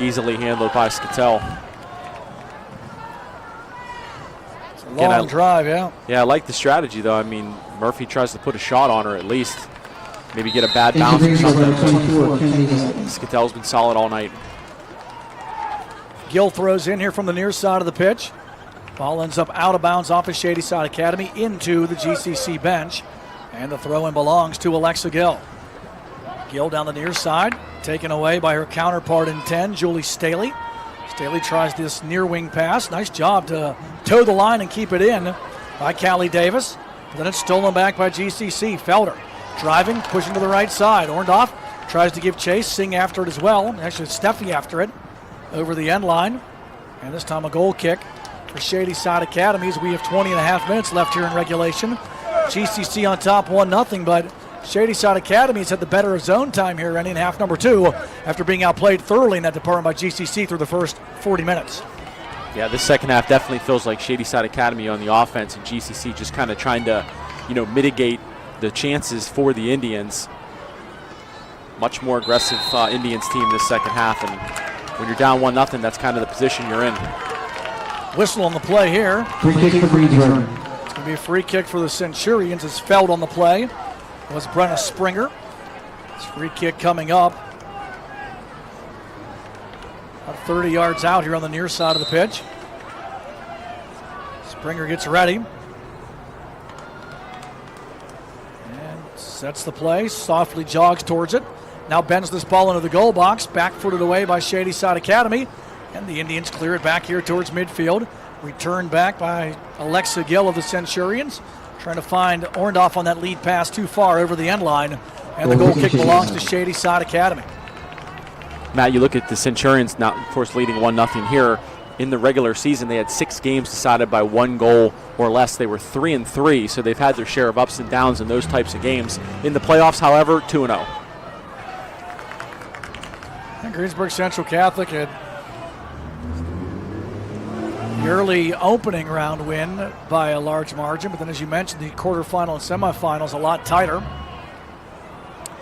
easily handled by Skatel. Long drive, yeah. Yeah, I like the strategy, though. I mean, Murphy tries to put a shot on her at least. Maybe get a bad bounce or something. Skatel's been solid all night. Gill throws in here from the near side of the pitch. Ball ends up out of bounds off of Shady Side Academy into the GCC bench. And the throw-in belongs to Alexa Gill. Gill down the near side, taken away by her counterpart in 10, Julie Staley. Staley tries this near wing pass. Nice job to toe the line and keep it in by Callie Davis. But then it's stolen back by GCC. Felder driving, pushing to the right side. Orndorff tries to give chase. Singh after it as well. Actually, Steffi after it over the end line. And this time a goal kick for Shady Side Academy as we have 20 and a half minutes left here in regulation. GCC on top 1-0, but Shady Side Academy has had the better of zone time here, Rennie, in half number 2 after being outplayed thoroughly in that department by GCC through the first 40 minutes. Yeah, this second half definitely feels like Shady Side Academy on the offense, and GCC just kind of trying to, mitigate the chances for the Indians. Much more aggressive Indians team this second half, and when you're down 1-0, that's kind of the position you're in. Whistle on the play here. Free kick for Greensburg. It's going to be a free kick for the Centurions as Feld on the play. Was Brenna Springer. This free kick coming up. About 30 yards out here on the near side of the pitch. Springer gets ready. And sets the play. Softly jogs towards it. Now bends this ball into the goal box. Back-footed away by Shady Side Academy. And the Indians clear it back here towards midfield. Returned back by Alexa Gill of the Centurions. Trying to find Orndorff on that lead pass too far over the end line. And the goal kick belongs to Shady Side Academy. Matt, you look at the Centurions now, of course, leading 1-0 here. In the regular season, they had 6 games decided by 1 goal or less. They were 3-3, so they've had their share of ups and downs in those types of games. In the playoffs, however, 2-0. And Greensburg Central Catholic had the early opening round win by a large margin, but then as you mentioned, the quarterfinal and semifinals a lot tighter.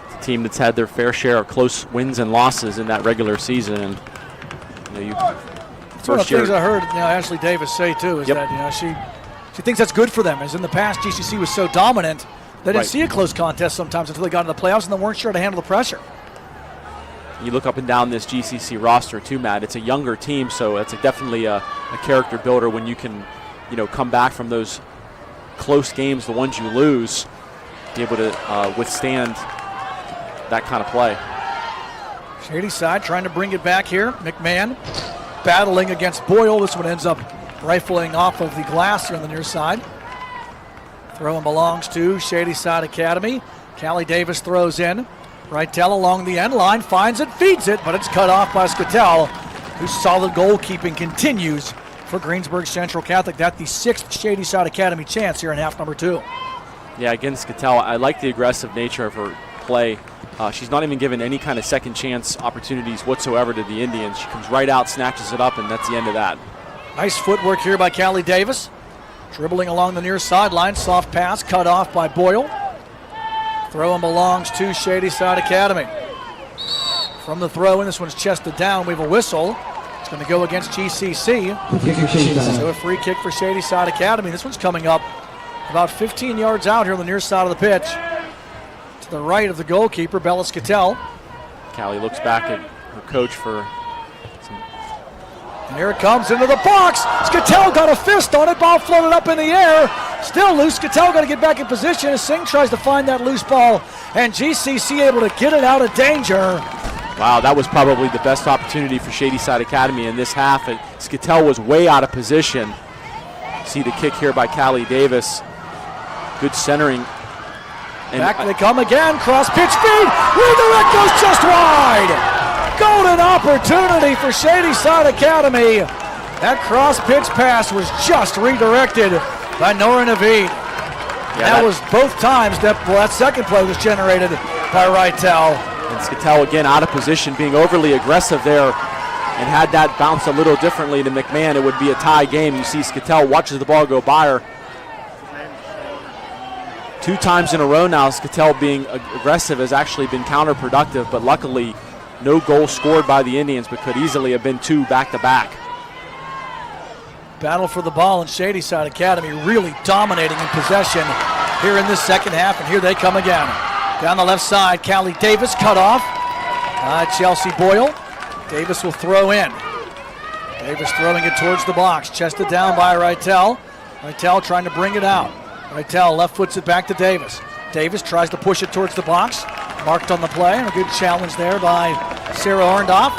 It's a team that's had their fair share of close wins and losses in that regular season. And It's one of the things I heard Ashley Davis say too is that she thinks that's good for them. As in the past, GCC was so dominant they didn't see a close contest sometimes until they got into the playoffs and they weren't sure to handle the pressure. You look up and down this GCC roster too, Matt. It's a younger team, so it's definitely a character builder when you can, come back from those close games, the ones you lose, be able to withstand that kind of play. Shady Side trying to bring it back here. McMahon battling against Boyle. This one ends up rifling off of the glass here on the near side. Throw-in belongs to Shady Side Academy. Callie Davis throws in. Rytel along the end line, finds it, feeds it, but it's cut off by Skatel, whose solid goalkeeping continues for Greensburg Central Catholic. That's the 6th Shady Side Academy chance here in half number 2. Yeah, again, Skatel, I like the aggressive nature of her play. She's not even given any kind of second chance opportunities whatsoever to the Indians. She comes right out, snatches it up, and that's the end of that. Nice footwork here by Callie Davis. Dribbling along the near sideline. Soft pass cut off by Boyle. Throw in belongs to Shady Side Academy. From the throw in, this one's chested down. We have a whistle. It's going to go against GCC. So a free kick for Shady Side Academy. This one's coming up about 15 yards out here on the near side of the pitch. To the right of the goalkeeper, Bella Skatell. Callie looks back at her coach for some. And here it comes into the box. Skatell got a fist on it. Ball floated up in the air. Still loose. Skatell got to get back in position as Singh tries to find that loose ball. And GCC able to get it out of danger. Wow, that was probably the best opportunity for Shady Side Academy in this half. And Skatell was way out of position. See the kick here by Callie Davis. Good centering. And back they come again. Cross pitch feed. Redirect goes just wide. Golden opportunity for Shady Side Academy. That cross pitch pass was just redirected by Nora Naveed. Yeah, that was both times that second play was generated by Rytel. And Skatell again out of position, being overly aggressive there. And had that bounced a little differently to McMahon, it would be a tie game. You see Skatell watches the ball go by her. 2 times in a row now, Skatell being aggressive has actually been counterproductive, but luckily no goal scored by the Indians, but could easily have been 2 back-to-back. Battle for the ball, and Shady Side Academy really dominating in possession here in this second half, and here they come again. Down the left side, Callie Davis cut off. Chelsea Boyle. Davis will throw in. Davis throwing it towards the box, chested down by Rytel. Rytel trying to bring it out. Rytel left foots it back to Davis. Davis tries to push it towards the box. Marked on the play, and a good challenge there by Sarah Orndorff.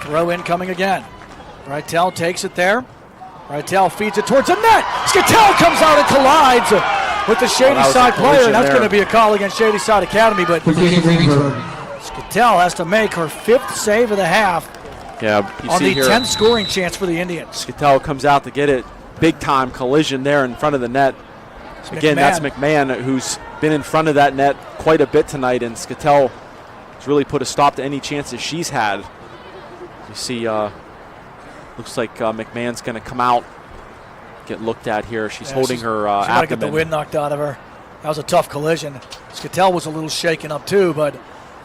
Throw in coming again. Rytel takes it there. Rytel feeds it towards the net. Skatell comes out and collides with the Shady Side player, and that's going to be a call against Shady Side Academy, but Skatell has to make her 5th save of the half. Yeah, you on see the here, 10th scoring chance for the Indians. Skatell comes out to get it. Big time collision there in front of the net. Again, that's McMahon, who's been in front of that net quite a bit tonight, and Skatell has really put a stop to any chances she's had. You see, looks like McMahon's going to come out, get looked at here. She's holding her she might abdomen. get the wind knocked out of her. That was a tough collision. Skatell was a little shaken up too, but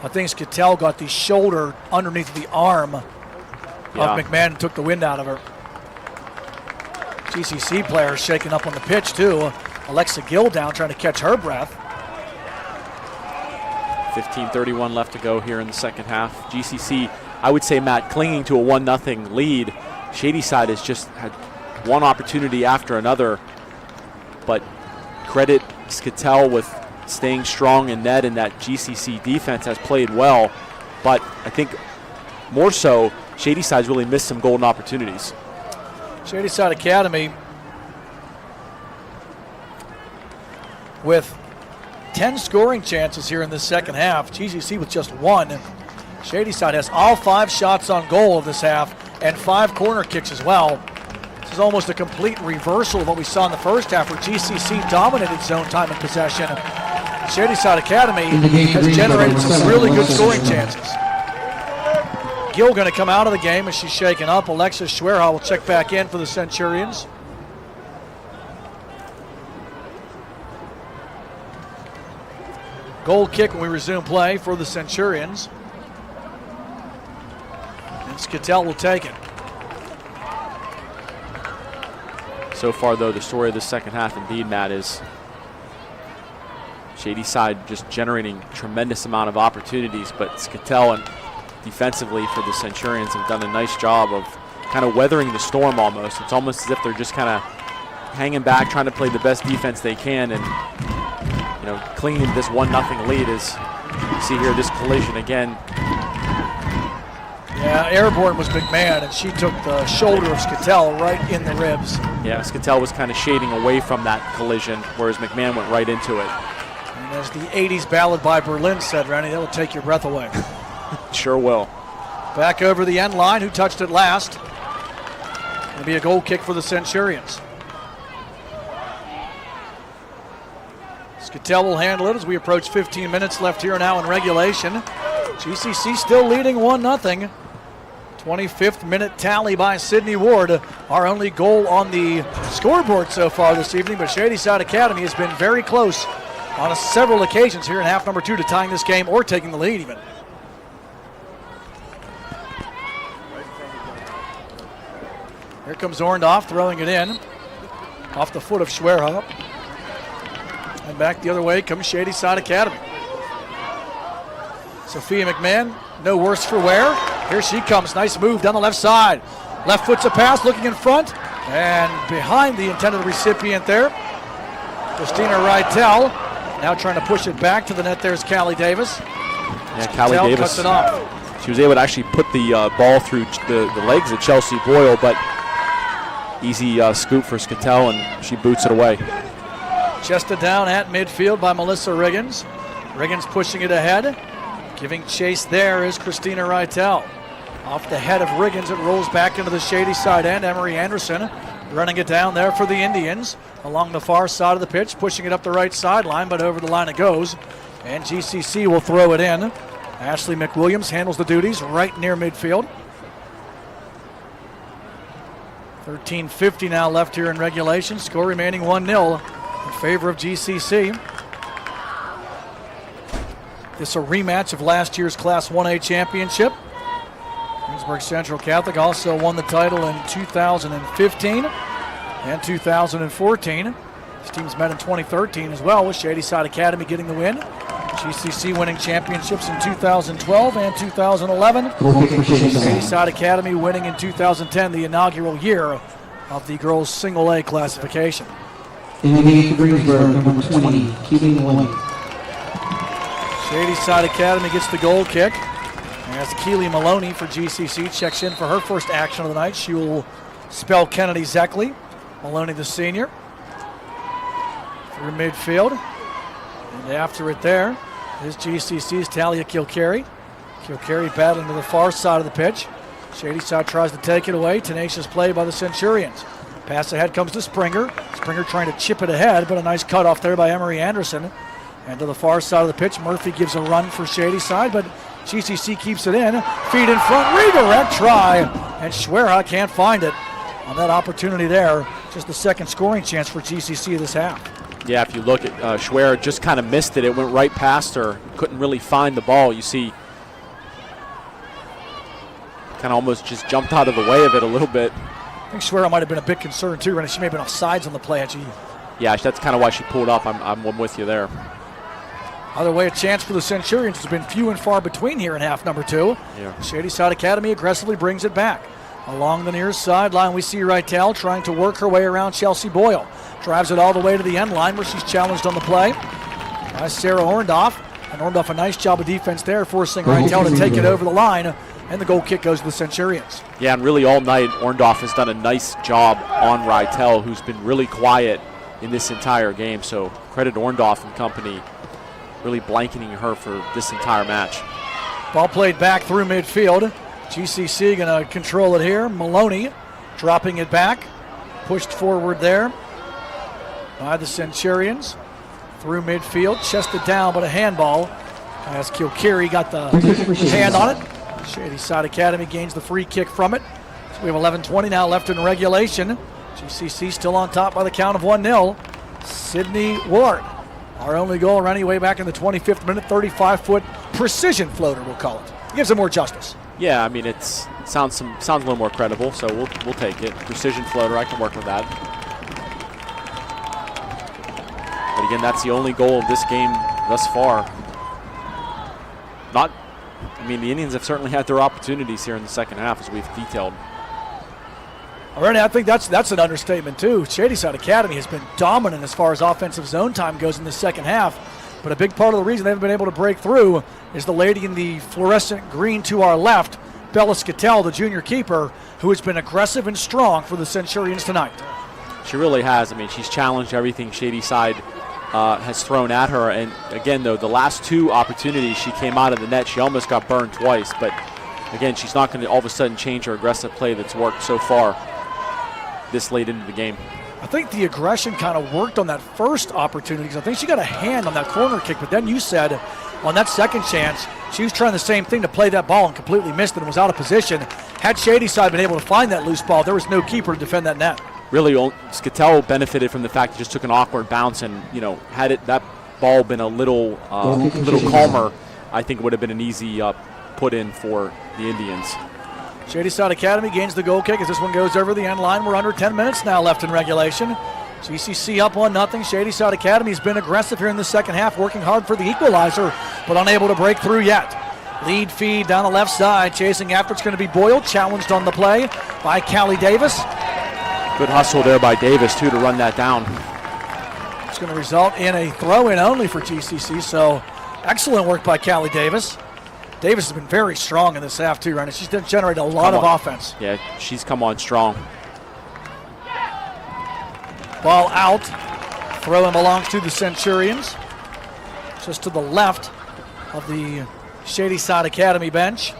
I think Skatell got the shoulder underneath the arm of McMahon and took the wind out of her. GCC player shaken up on the pitch too. Alexa Gill down trying to catch her breath. 15:31 left to go here in the second half. GCC, I would say, Matt, clinging to a 1-0 lead. Shady Side has just had one opportunity after another, but credit Skatell with staying strong in net, and that GCC defense has played well, but I think more so Shady Side's really missed some golden opportunities. Shady Side Academy with 10 scoring chances here in the second half. GCC with just 1. Shady Side has all 5 shots on goal of this half and 5 corner kicks as well. This is almost a complete reversal of what we saw in the first half, where GCC dominated zone time and possession. Shady Side Academy has generated some really good scoring chances. Gill going to come out of the game as she's shaken up. Alexis Schwerha will check back in for the Centurions. Goal kick when we resume play for the Centurions. And Skatell will take it. So far, though, the story of the second half, indeed, Matt, is Shady Side just generating a tremendous amount of opportunities, but Skatell and defensively for the Centurions have done a nice job of kind of weathering the storm almost. It's almost as if they're just kind of hanging back, trying to play the best defense they can, and clinging to this 1-0 lead. As you see here, this collision again. Yeah, airborne was McMahon, and she took the shoulder of Skatell right in the ribs. Yeah, Skatell was kind of shading away from that collision, whereas McMahon went right into it. And as the 80s ballad by Berlin said, Rennie, that will take your breath away. Sure will. Back over the end line. Who touched it last? It'll be a goal kick for the Centurions. Skatell will handle it as we approach 15 minutes left here now in regulation. GCC still leading 1-0. 25th minute tally by Sydney Ward. Our only goal on the scoreboard so far this evening, but Shady Side Academy has been very close on several occasions here in half number 2 to tying this game or taking the lead even. Here comes Orndorff throwing it in off the foot of Schwerha. And back the other way comes Shady Side Academy. Sophia McMahon, no worse for wear. Here she comes, nice move down the left side. Left foot's a pass, looking in front, and behind the intended recipient there. Christina Rytel now trying to push it back to the net. There's Callie Davis. Yeah, Callie Davis cuts it off. She was able to actually put the ball through the legs of Chelsea Boyle, but easy scoop for Skattel, and she boots it away. Chested down at midfield by Melissa Riggins. Riggins pushing it ahead. Giving chase there is Christina Rytel. Off the head of Riggins, it rolls back into the Shady side end. Emery Anderson running it down there for the Indians along the far side of the pitch, pushing it up the right sideline, but over the line it goes. And GCC will throw it in. Ashley McWilliams handles the duties right near midfield. 13:50 now left here in regulation. Score remaining 1-0 in favor of GCC. This is a rematch of last year's Class 1A championship. Greensburg Central Catholic also won the title in 2015 and 2014. These teams met in 2013 as well, with Shady Side Academy getting the win. GCC winning championships in 2012 and 2011. Shady Side Academy winning in 2010, the inaugural year of the girls' single A classification. In the game for Greensburg, number 20, Keeling Lane. Shady Side Academy gets the goal kick. As Keely Maloney for GCC checks in for her first action of the night, she will spell Kennedy Zeckley. Maloney, the senior, through midfield. And after it there is GCC's Talia Kilcarry. Kilcarry battling to the far side of the pitch. Shady Side tries to take it away. Tenacious play by the Centurions. Pass ahead comes to Springer. Springer trying to chip it ahead, but a nice cut off there by Emery Anderson. And to the far side of the pitch, Murphy gives a run for Shady Side, but GCC keeps it in. Feed in front, redirect try, and Schwerha can't find it on that opportunity there. Just the second scoring chance for GCC this half. Yeah, if you look at Schwerha, just kind of missed it. It went right past her. Couldn't really find the ball. You see, kind of almost just jumped out of the way of it a little bit. I think Schwerha might have been a bit concerned too, and she may have been off sides on the play. Yeah, that's kind of why she pulled up. I'm with you there. Either way, a chance for the Centurions has been few and far between here in half number 2. Yeah. Shady Side Academy aggressively brings it back. Along the near sideline, we see Rytel trying to work her way around Chelsea Boyle. Drives it all the way to the end line where she's challenged on the play by Sarah Orndorff. And Orndorff, a nice job of defense there, forcing Rytel to take it over the line. And the goal kick goes to the Centurions. Yeah, and really all night, Orndorff has done a nice job on Rytel, who's been really quiet in this entire game. So credit Orndorff and company, really blanketing her for this entire match. Ball played back through midfield. GCC going to control it here. Maloney dropping it back. Pushed forward there by the Centurions. Through midfield, chested down, but a handball as Kilcarry got the hand on it. Shady Side Academy gains the free kick from it. So we have 11:20 now left in regulation. GCC still on top by the count of 1-0. Sydney Ward. Our only goal, Rennie, way back in the 25th minute, 35-foot precision floater, we'll call it. Gives it more justice. Yeah, I mean, it sounds a little more credible, so we'll take it. Precision floater, I can work with that. But again, that's the only goal of this game thus far. The Indians have certainly had their opportunities here in the second half, as we've detailed. Rennie, I think that's an understatement too. Shady Side Academy has been dominant as far as offensive zone time goes in the second half, but a big part of the reason they haven't been able to break through is the lady in the fluorescent green to our left, Bella Skattel, the junior keeper, who has been aggressive and strong for the Centurions tonight. She really has. I mean, she's challenged everything Shady Side has thrown at her, and again, though, the last two opportunities she came out of the net, she almost got burned twice, but again, she's not going to all of a sudden change her aggressive play that's worked so far this late into the game. I think the aggression kind of worked on that first opportunity because I think she got a hand on that corner kick, but then you said on that second chance, she was trying the same thing to play that ball and completely missed it and was out of position. Had Shady side been able to find that loose ball, there was no keeper to defend that net. Really, Scatel benefited from the fact he just took an awkward bounce, and had that ball been a little calmer, I think it would have been an easy put in for the Indians. Shady Side Academy gains the goal kick as this one goes over the end line. We're under 10 minutes now left in regulation. GCC up 1-0. Shady Side Academy has been aggressive here in the second half, working hard for the equalizer, but unable to break through yet. Lead feed down the left side, chasing after. It's going to be Boyle, challenged on the play by Callie Davis. Good hustle there by Davis, too, to run that down. It's going to result in a throw-in only for GCC, so excellent work by Callie Davis. Davis has been very strong in this half, too, Rennie. She's generated a lot of offense. Yeah, she's come on strong. Ball out. Throw-in belongs to the Centurions. Just to the left of the Shady Side Academy bench.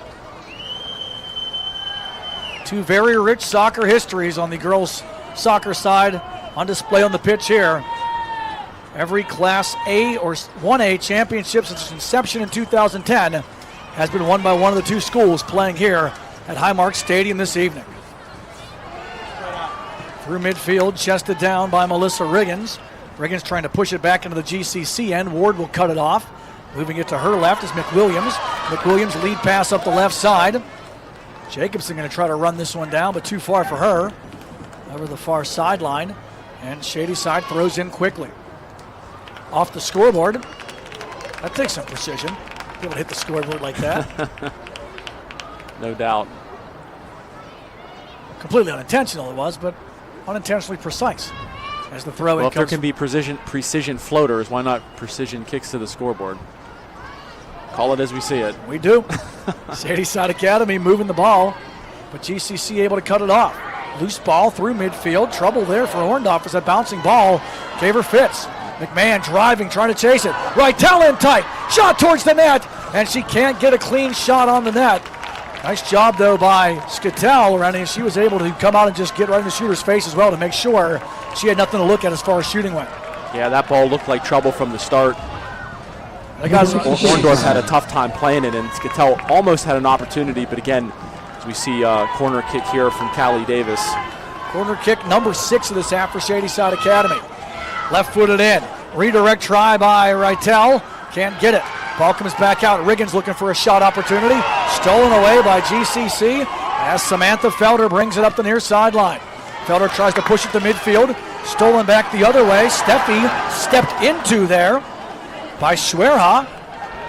Two very rich soccer histories on the girls' soccer side on display on the pitch here. Every Class A or 1A championship since its inception in 2010 has been won by one of the two schools playing here at Highmark Stadium this evening. Through midfield, chested down by Melissa Riggins. Riggins trying to push it back into the GCC end. Ward will cut it off. Moving it to her left is McWilliams. McWilliams lead pass up the left side. Jacobson going to try to run this one down, but too far for her. Over the far sideline. And Shady Side throws in quickly. Off the scoreboard. That takes some precision. Be able to hit the scoreboard like that. No doubt. Completely unintentional it was, but unintentionally precise as the throw-in Well, if there comes. can be precision floaters, why not precision kicks to the scoreboard? Call it as we see it. We do. Shady Side Academy moving the ball, but GCC able to cut it off. Loose ball through midfield. Trouble there for Orndorff as that bouncing ball gave her fits. McMahon driving, trying to chase it. Rytel in tight. Shot towards the net, and she can't get a clean shot on the net. Nice job, though, by Scatel, Rennie. She was able to come out and just get right in the shooter's face as well to make sure she had nothing to look at as far as shooting went. Yeah, that ball looked like trouble from the start. Orndorff had a tough time playing it, and Scatel almost had an opportunity, but again, as we see a corner kick here from Callie Davis. Corner kick number 6 of this half for Shady Side Academy. Left-footed in. Redirect try by Rytel. Can't get it. Ball comes back out. Riggins looking for a shot opportunity. Stolen away by GCC as Samantha Felder brings it up the near sideline. Felder tries to push it to midfield. Stolen back the other way. Steffi stepped into there by Schwerha.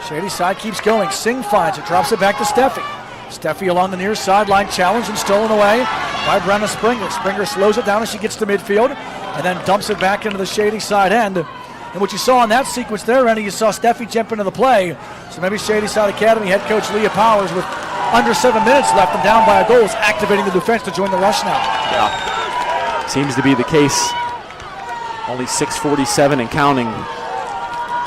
Shady Side keeps going. Singh finds it. Drops it back to Steffi. Steffi along the near sideline. Challenged and stolen away by Brenna Springer. Springer slows it down as she gets to midfield and then dumps it back into the Shady Side end. And what you saw in that sequence there, Rennie, you saw Steffi jump into the play. So maybe Shady Side Academy head coach Leah Powers, with under 7 minutes left and down by a goal, is activating the defense to join the rush now. Yeah, seems to be the case. Only 6:47 and counting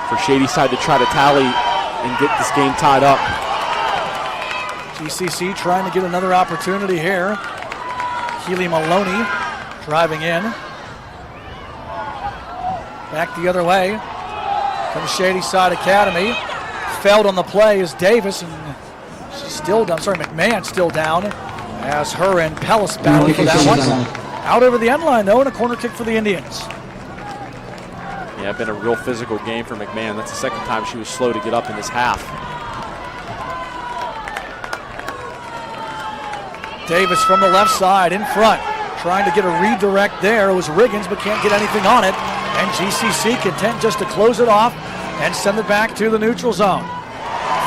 for Shady Side to try to tally and get this game tied up. GCC trying to get another opportunity here. Keely Maloney driving in. Back the other way comes Shady Side Academy. Failed on the play is Davis, and she's still down. McMahon still down as her and Pellis battle for that one. Out over the end line, though, and a corner kick for the Indians. Yeah, been a real physical game for McMahon. That's the second time she was slow to get up in this half. Davis from the left side in front, trying to get a redirect there. It was Riggins, but can't get anything on it. And GCC content just to close it off and send it back to the neutral zone.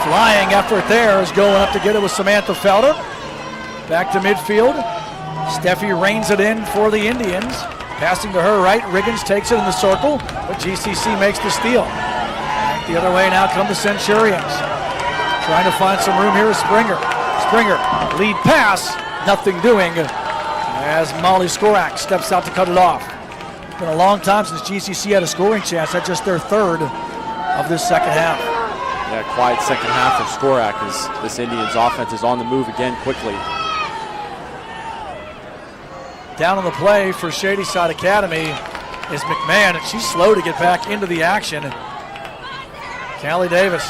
Flying effort there is going up to get it with Samantha Felder. Back to midfield. Steffi reins it in for the Indians. Passing to her right, Riggins takes it in the circle, but GCC makes the steal. Back the other way now come the Centurions. Trying to find some room here with Springer. Springer, lead pass, nothing doing as Molly Skorak steps out to cut it off. It's been a long time since GCC had a scoring chance. That's just their third of this second half. Yeah, quiet second half of Skorak as this Indians offense is on the move again quickly. Down on the play for Shady Side Academy is McMahon, and she's slow to get back into the action. Callie Davis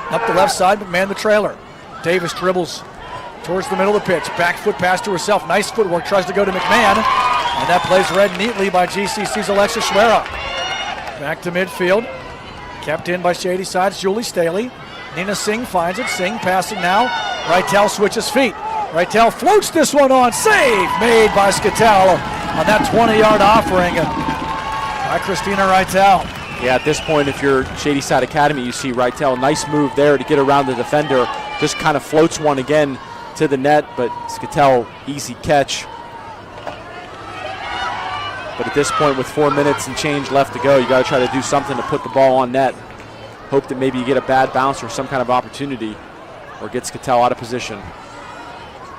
up the left side, McMahon the trailer. Davis dribbles towards the middle of the pitch. Back foot pass to herself. Nice footwork. Tries to go to McMahon. And that plays read neatly by GCC's Alexis Schwera. Back to midfield. Kept in by Shady Side's Julie Staley. Nina Singh finds it. Singh passing now. Reitel switches feet. Reitel floats this one on. Save made by Skattel on that 20-yard offering by Christina Reitel. Yeah, at this point, if you're Shady Side Academy, you see Reitel, nice move there to get around the defender. Just kind of floats one again to the net, but Skattel, easy catch. But at this point, with 4 minutes and change left to go, you got to try to do something to put the ball on net. Hope that maybe you get a bad bounce or some kind of opportunity, or get Skattel out of position.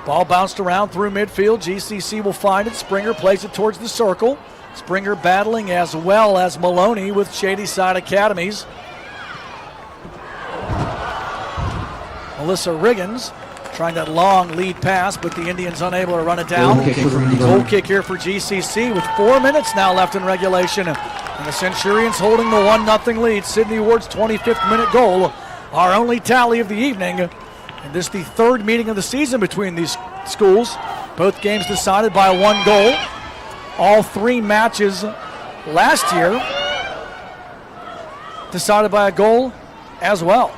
Ball bounced around through midfield. GCC will find it. Springer plays it towards the circle. Springer battling as well as Maloney with Shady Side Academies. Melissa Riggins trying that long lead pass, but the Indians unable to run it down. Goal kick here for GCC with 4 minutes now left in regulation. And the Centurions holding the 1-0 lead. Sydney Ward's 25th minute goal, our only tally of the evening. And this is the third meeting of the season between these schools. Both games decided by 1 goal. All 3 matches last year decided by a goal as well.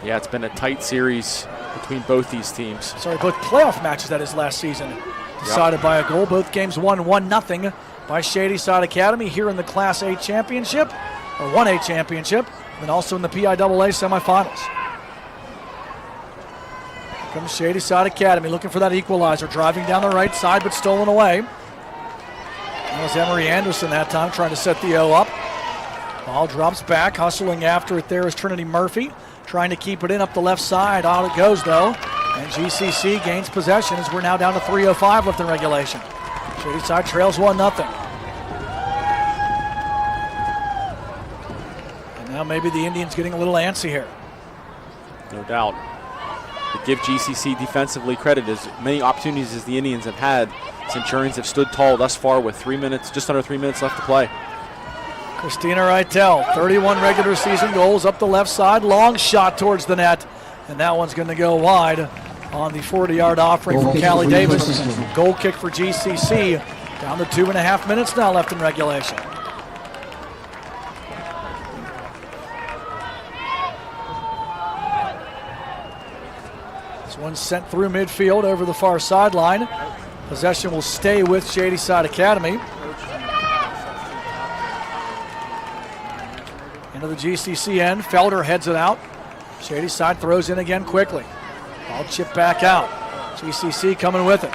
Yeah, it's been a tight series between both these teams. Sorry, both playoff matches, that is, last season decided by a goal. Both games won 1-0 by Shady Side Academy here in the Class A championship, or 1A championship, and also in the PIAA semifinals. Here comes Shady Side Academy looking for that equalizer, driving down the right side but stolen away. That was Emery Anderson that time trying to set the O up. Ball drops back, hustling after it there is Trinity Murphy, trying to keep it in up the left side. Out it goes though, and GCC gains possession as we're now down to 3:05 left in regulation. Shady Side trails 1-0. And now maybe the Indians getting a little antsy here. No doubt. But give GCC defensively credit. As many opportunities as the Indians have had, Centurions have stood tall thus far with 3 minutes, just under 3 minutes left to play. Christina Reitel, 31 regular season goals up the left side. Long shot towards the net, and that one's going to go wide on the 40-yard offering from Callie Davis. Goal kick for GCC. Down to 2.5 minutes now left in regulation. This one's sent through midfield over the far sideline. Possession will stay with Shady Side Academy. Into the GCC end. Felder heads it out. Shady Side throws in again quickly. Ball chipped back out. GCC coming with it.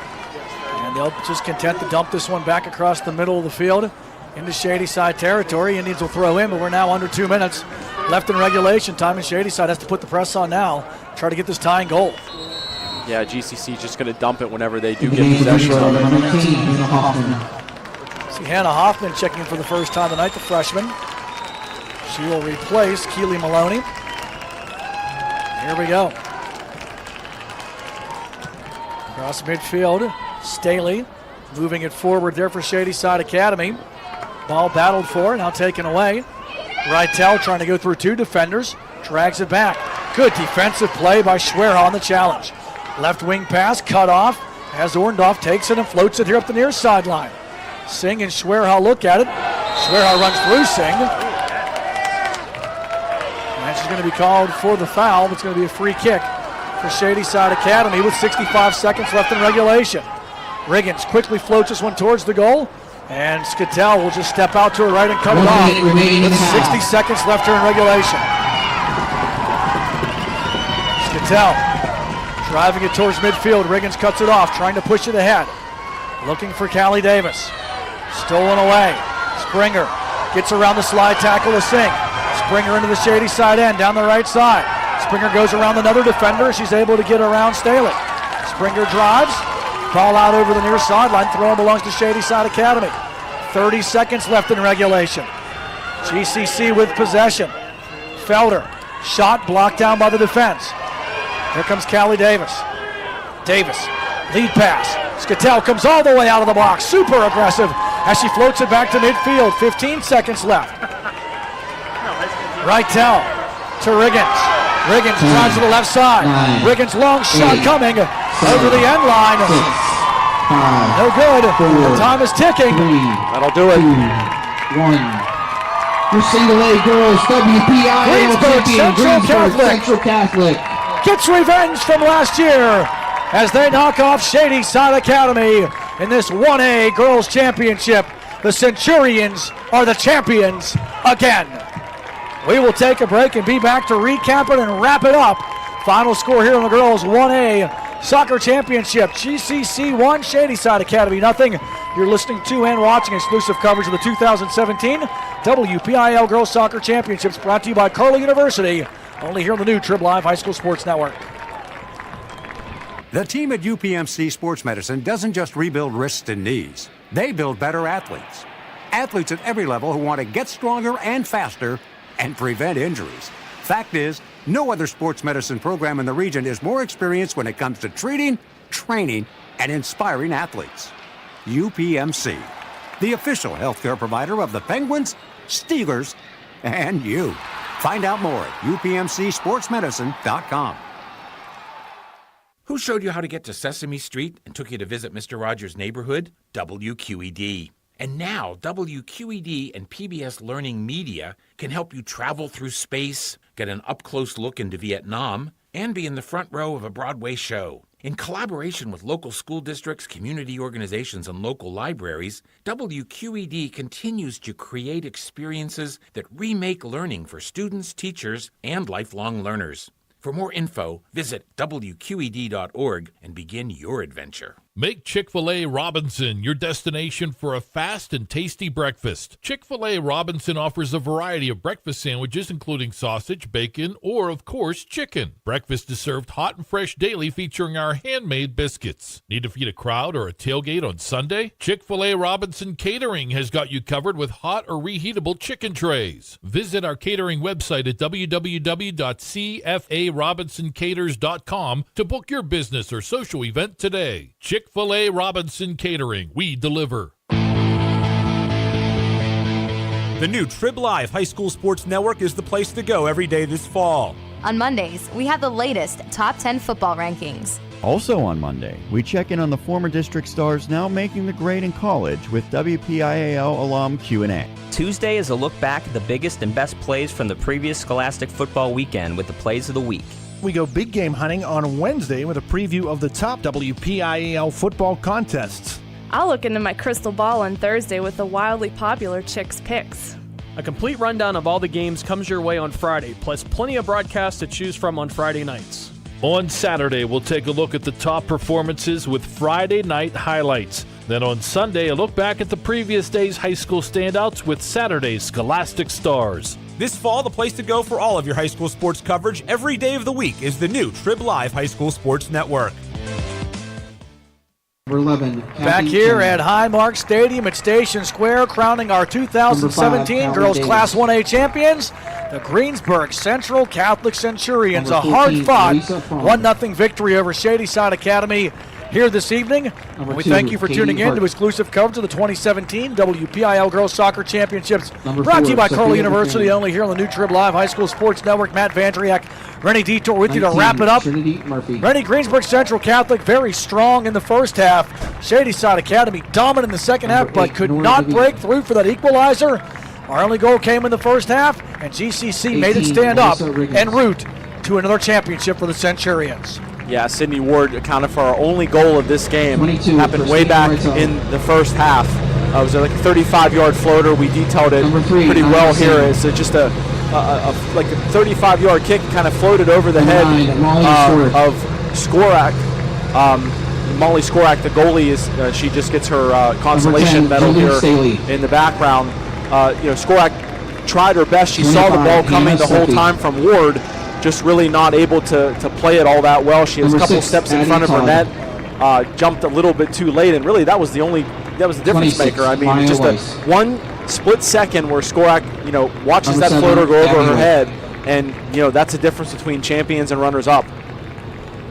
And they'll just content to dump this one back across the middle of the field into Shady Side territory. Indians will throw in, but we're now under 2 minutes left in regulation time, and Shady Side has to put the press on now, try to get this tying goal. Yeah, GCC is just going to dump it whenever they do get possession of it. See Hannah Hoffman checking in for the first time tonight, the freshman. She will replace Keely Maloney. Here we go. Across midfield, Staley moving it forward there for Shady Side Academy. Ball battled for, now taken away. Reitel trying to go through 2 defenders, drags it back. Good defensive play by Schwer on the challenge. Left wing pass cut off as Orndorff takes it and floats it here up the near sideline. Singh and Schwerha look at it. Schwerha runs through Singh. And she's going to be called for the foul. It's going to be a free kick for Shady Side Academy with 65 seconds left in regulation. Riggins quickly floats this one towards the goal, and Skattel will just step out to her right and cut it off with 60 seconds left here in regulation. Skattel driving it towards midfield. Riggins cuts it off, trying to push it ahead. Looking for Callie Davis. Stolen away. Springer gets around the slide tackle of Singh. Springer into the Shady Side end, down the right side. Springer goes around another defender. She's able to get around Staley. Springer drives. Ball out over the near sideline. Throw belongs to Shady Side Academy. 30 seconds left in regulation. GCC with possession. Felder. Shot blocked down by the defense. Here comes Callie Davis. Davis. Lead pass. Skattel comes all the way out of the box. Super aggressive as she floats it back to midfield. 15 seconds left. Reitel to Riggins. Riggins drives to the left side. Riggins' long shot coming over the end line. No good. The time is ticking. That'll do it. 1. Your single A girls WPIAL champion, Greensburg Central Catholic. Gets revenge from last year as they knock off Shady Side Academy in this 1A girls championship. The Centurions are the champions again. We will take a break and be back to recap it and wrap it up. Final score here in the girls 1A soccer championship. GCC 1, Shady Side Academy nothing. You're listening to and watching exclusive coverage of the 2017 WPIAL Girls Soccer Championships, brought to you by Carlow University, only here on the new Trib Live High School Sports Network. The team at UPMC Sports Medicine doesn't just rebuild wrists and knees. They build better athletes. Athletes at every level who want to get stronger and faster and prevent injuries. Fact is, no other sports medicine program in the region is more experienced when it comes to treating, training, and inspiring athletes. UPMC, the official healthcare provider of the Penguins, Steelers, and you. Find out more at upmcsportsmedicine.com. Who showed you how to get to Sesame Street and took you to visit Mr. Rogers' neighborhood? WQED. And now, WQED and PBS Learning Media can help you travel through space, get an up-close look into Vietnam, and be in the front row of a Broadway show. In collaboration with local school districts, community organizations, and local libraries, WQED continues to create experiences that remake learning for students, teachers, and lifelong learners. For more info, visit WQED.org and begin your adventure. Make Chick-fil-A Robinson your destination for a fast and tasty breakfast. Chick-fil-A Robinson offers a variety of breakfast sandwiches, including sausage, bacon, or, of course, chicken. Breakfast is served hot and fresh daily, featuring our handmade biscuits. Need to feed a crowd or a tailgate on Sunday? Chick-fil-A Robinson Catering has got you covered with hot or reheatable chicken trays. Visit our catering website at www.cfarobinsoncaters.com to book your business or social event today. Chick-fil-A Robinson Catering. We deliver. The new Trib Live High School Sports Network is the place to go every day this fall. On Mondays, we have the latest top 10 football rankings. Also on Monday, we check in on the former district stars now making the grade in college with WPIAL alum Q&A. Tuesday is a look back at the biggest and best plays from the previous Scholastic football weekend with the plays of the week. We go big game hunting on Wednesday with a preview of the top WPIAL football contests. I'll look into my crystal ball on Thursday with the wildly popular Chicks Picks. A complete rundown of all the games comes your way on Friday, plus plenty of broadcasts to choose from on Friday nights. On Saturday, we'll take a look at the top performances with Friday night highlights. Then on Sunday, a look back at the previous day's high school standouts with Saturday's Scholastic Stars. This fall, the place to go for all of your high school sports coverage every day of the week is the new Trib Live High School Sports Network. Number 11. Back here at Highmark Stadium at Station Square, crowning our 2017 Girls Class 1A champions, the Greensburg Central Catholic Centurions. A hard-fought 1-0 victory over Shady Side Academy here this evening. We thank you for tuning in to exclusive coverage of the 2017 WPIAL Girls Soccer Championships, brought to you by Carlow University, only here on the new Trib Live High School Sports Network. Matt Vandriak, Rennie Detore with you to wrap it up. Rennie, Greensburg Central Catholic very strong in the first half. Shady Side Academy dominant in the second half, but could not break through for that equalizer. Our only goal came in the first half, and GCC made it stand up en route to another championship for the Centurions. Yeah, Sydney Ward accounted for our only goal of this game. Happened way back in the first half. It was like a 35-yard floater. We detailed it pretty well here. It's just like a 35-yard kick, kind of floated over the head of Skorak. Molly Skorak, the goalie, she just gets her consolation medal here in the background. Skorak tried her best. She saw the ball coming the whole time from Ward, just really not able to play it all that well. She has a couple steps in front of her net, jumped a little bit too late, and really that was the difference maker. I mean, just a one split second where Skorak, watches that floater go over her head, and that's the difference between champions and runners-up.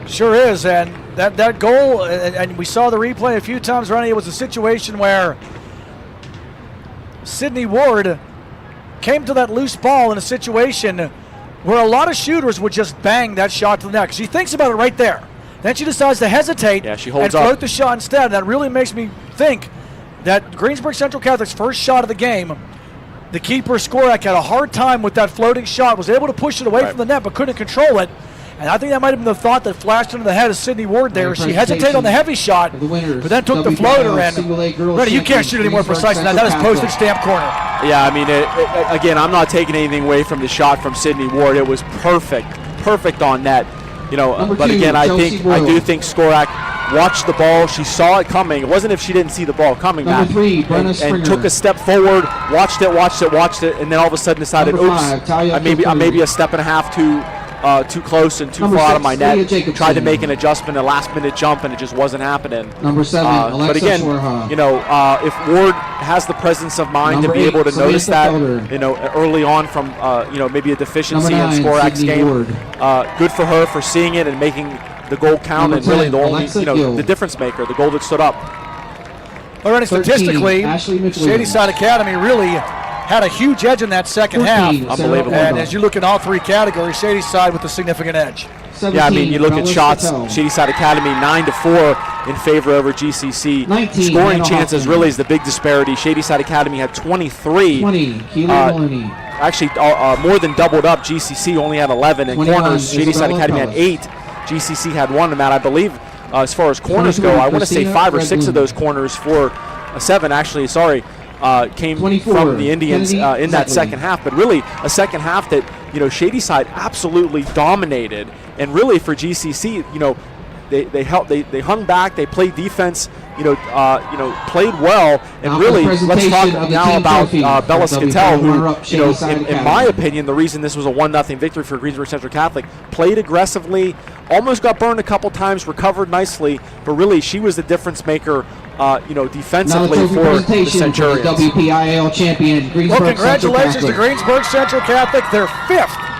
Sure is, and that goal, and we saw the replay a few times, Rennie, it was a situation where Sydney Ward came to that loose ball in a situation where a lot of shooters would just bang that shot to the net. She thinks about it right there. Then she decides to hesitate and float the shot instead. That really makes me think that Greensburg Central Catholic's first shot of the game, the keeper Skorak had a hard time with that floating shot, was able to push it away from the net but couldn't control it. And I think that might have been the thought that flashed into the head of Sydney Ward there. She hesitated on the heavy shot, but then took the floater. And Rennie, you can't shoot any more precise than that. That is postage stamp corner. Yeah, I mean, again, I'm not taking anything away from the shot from Sydney Ward. It was perfect on net. You know, but again, I do think Skorak watched the ball. She saw it coming. It wasn't if she didn't see the ball coming, Matt. And took a step forward, watched it, and then all of a sudden decided, oops, I may be a step and a half too close and too far out of my net. Tried to make an adjustment, a last-minute jump, and it just wasn't happening. Number 7, but again, you know, if Ward has the presence of mind to be able to notice that, you know, early on from, you know, maybe a deficiency in Skorak's game, good for her for seeing it and making the goal count, and really the only, you know, the difference maker, the goal that stood up. Already statistically, Shady Side Academy really had a huge edge in that second half. Unbelievable. And as you look at all three categories, Shady Side with a significant edge. Yeah, I mean, you look at shots, Shady Side Academy 9-4 in favor over GCC. Scoring chances really is the big disparity. Shady Side Academy had 23. Actually, more than doubled up. GCC only had 11. And corners, Shady Side Academy had 8. GCC had 1. And Matt, I believe, as far as corners go, I want to say 5 or 6 of those corners for 7, actually, sorry, came from the Indians in that second half. But really, a second half that, you know, Shady Side absolutely dominated. And really for GCC, you know, they hung back, they played defense, you know, played well, and really, let's talk now about Bella Scattell, who, you know, in my opinion, the reason this was a 1-0 victory for Greensburg Central Catholic, played aggressively, almost got burned a couple times, recovered nicely, but really, she was the difference maker, you know, defensively for the Centurions. WPIAL champion, Greensburg. Well, congratulations to Greensburg Central Catholic, their 5th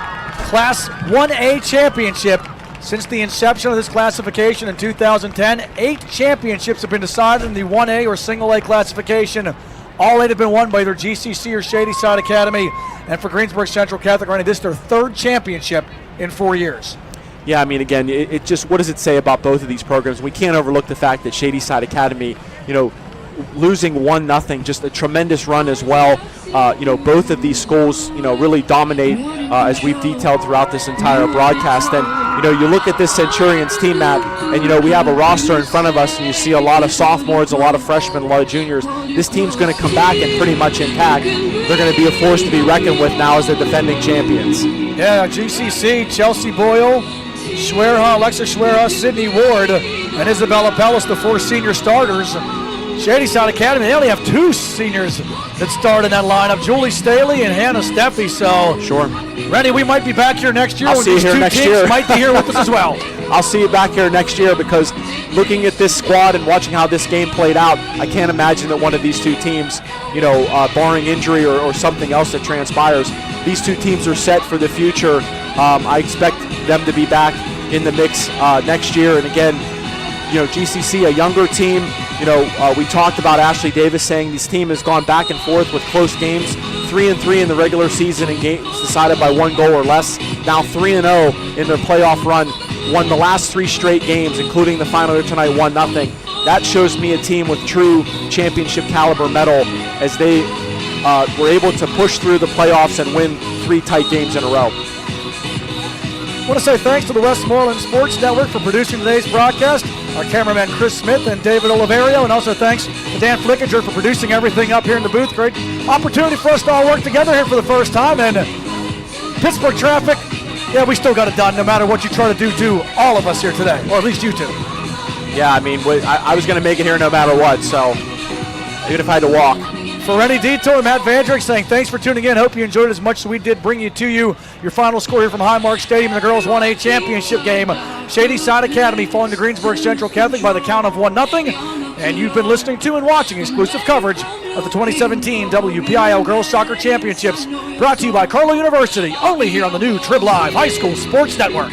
Class 1A championship. Since the inception of this classification in 2010, 8 championships have been decided in the 1A or single A classification. All 8 have been won by either GCC or Shady Side Academy. And for Greensburg Central Catholic, Rennie, this is their 3rd championship in 4 years. Yeah, I mean, again, it just, what does it say about both of these programs? We can't overlook the fact that Shady Side Academy, you know, losing 1-0, just a tremendous run as well. You know, both of these schools, you know, really dominate as we've detailed throughout this entire broadcast. And, you know, you look at this Centurions team, Matt, and, you know, we have a roster in front of us, and you see a lot of sophomores, a lot of freshmen, a lot of juniors. This team's going to come back and pretty much intact. They're going to be a force to be reckoned with now as the defending champions. Yeah, GCC, Chelsea Boyle, Schwerha, Alexa Schwerha, Sydney Ward, and Isabella Pellis, the 4 senior starters. Shady Side Academy, they only have 2 seniors that start in that lineup, Julie Staley and Hannah Steffi. So, sure, Rennie, we might be back here next year. I'll see you here next year. Might be here with us as well. I'll see you back here next year, because looking at this squad and watching how this game played out, I can't imagine that one of these 2 teams, you know, barring injury or something else that transpires, these 2 teams are set for the future. I expect them to be back in the mix next year. And again, you know, GCC, a younger team. You know, we talked about Ashley Davis saying this team has gone back and forth with close games, 3-3 in the regular season and games decided by 1 goal or less. Now 3-0 in their playoff run, won the last 3 straight games, including the final here tonight, 1-0. That shows me a team with true championship caliber mettle, as they were able to push through the playoffs and win 3 tight games in a row. I want to say thanks to the Westmoreland Sports Network for producing today's broadcast, our cameraman Chris Smith and David Oliverio, and also thanks to Dan Flickinger for producing everything up here in the booth. Great opportunity for us to all work together here for the first time. And Pittsburgh traffic, yeah, we still got it done no matter what you try to do all of us here today, or at least you 2. Yeah, I mean, I was going to make it here no matter what, so even if I had to walk. For Rennie, Detore, Matt Vandriak saying thanks for tuning in. Hope you enjoyed it as much as we did, bringing you to you your final score here from Highmark Stadium in the girls 1A championship game. Shady Side Academy falling to Greensburg Central Catholic by the count of 1-0. And you've been listening to and watching exclusive coverage of the 2017 WPIAL Girls Soccer Championships, brought to you by Carlow University, only here on the new Trib Live High School Sports Network.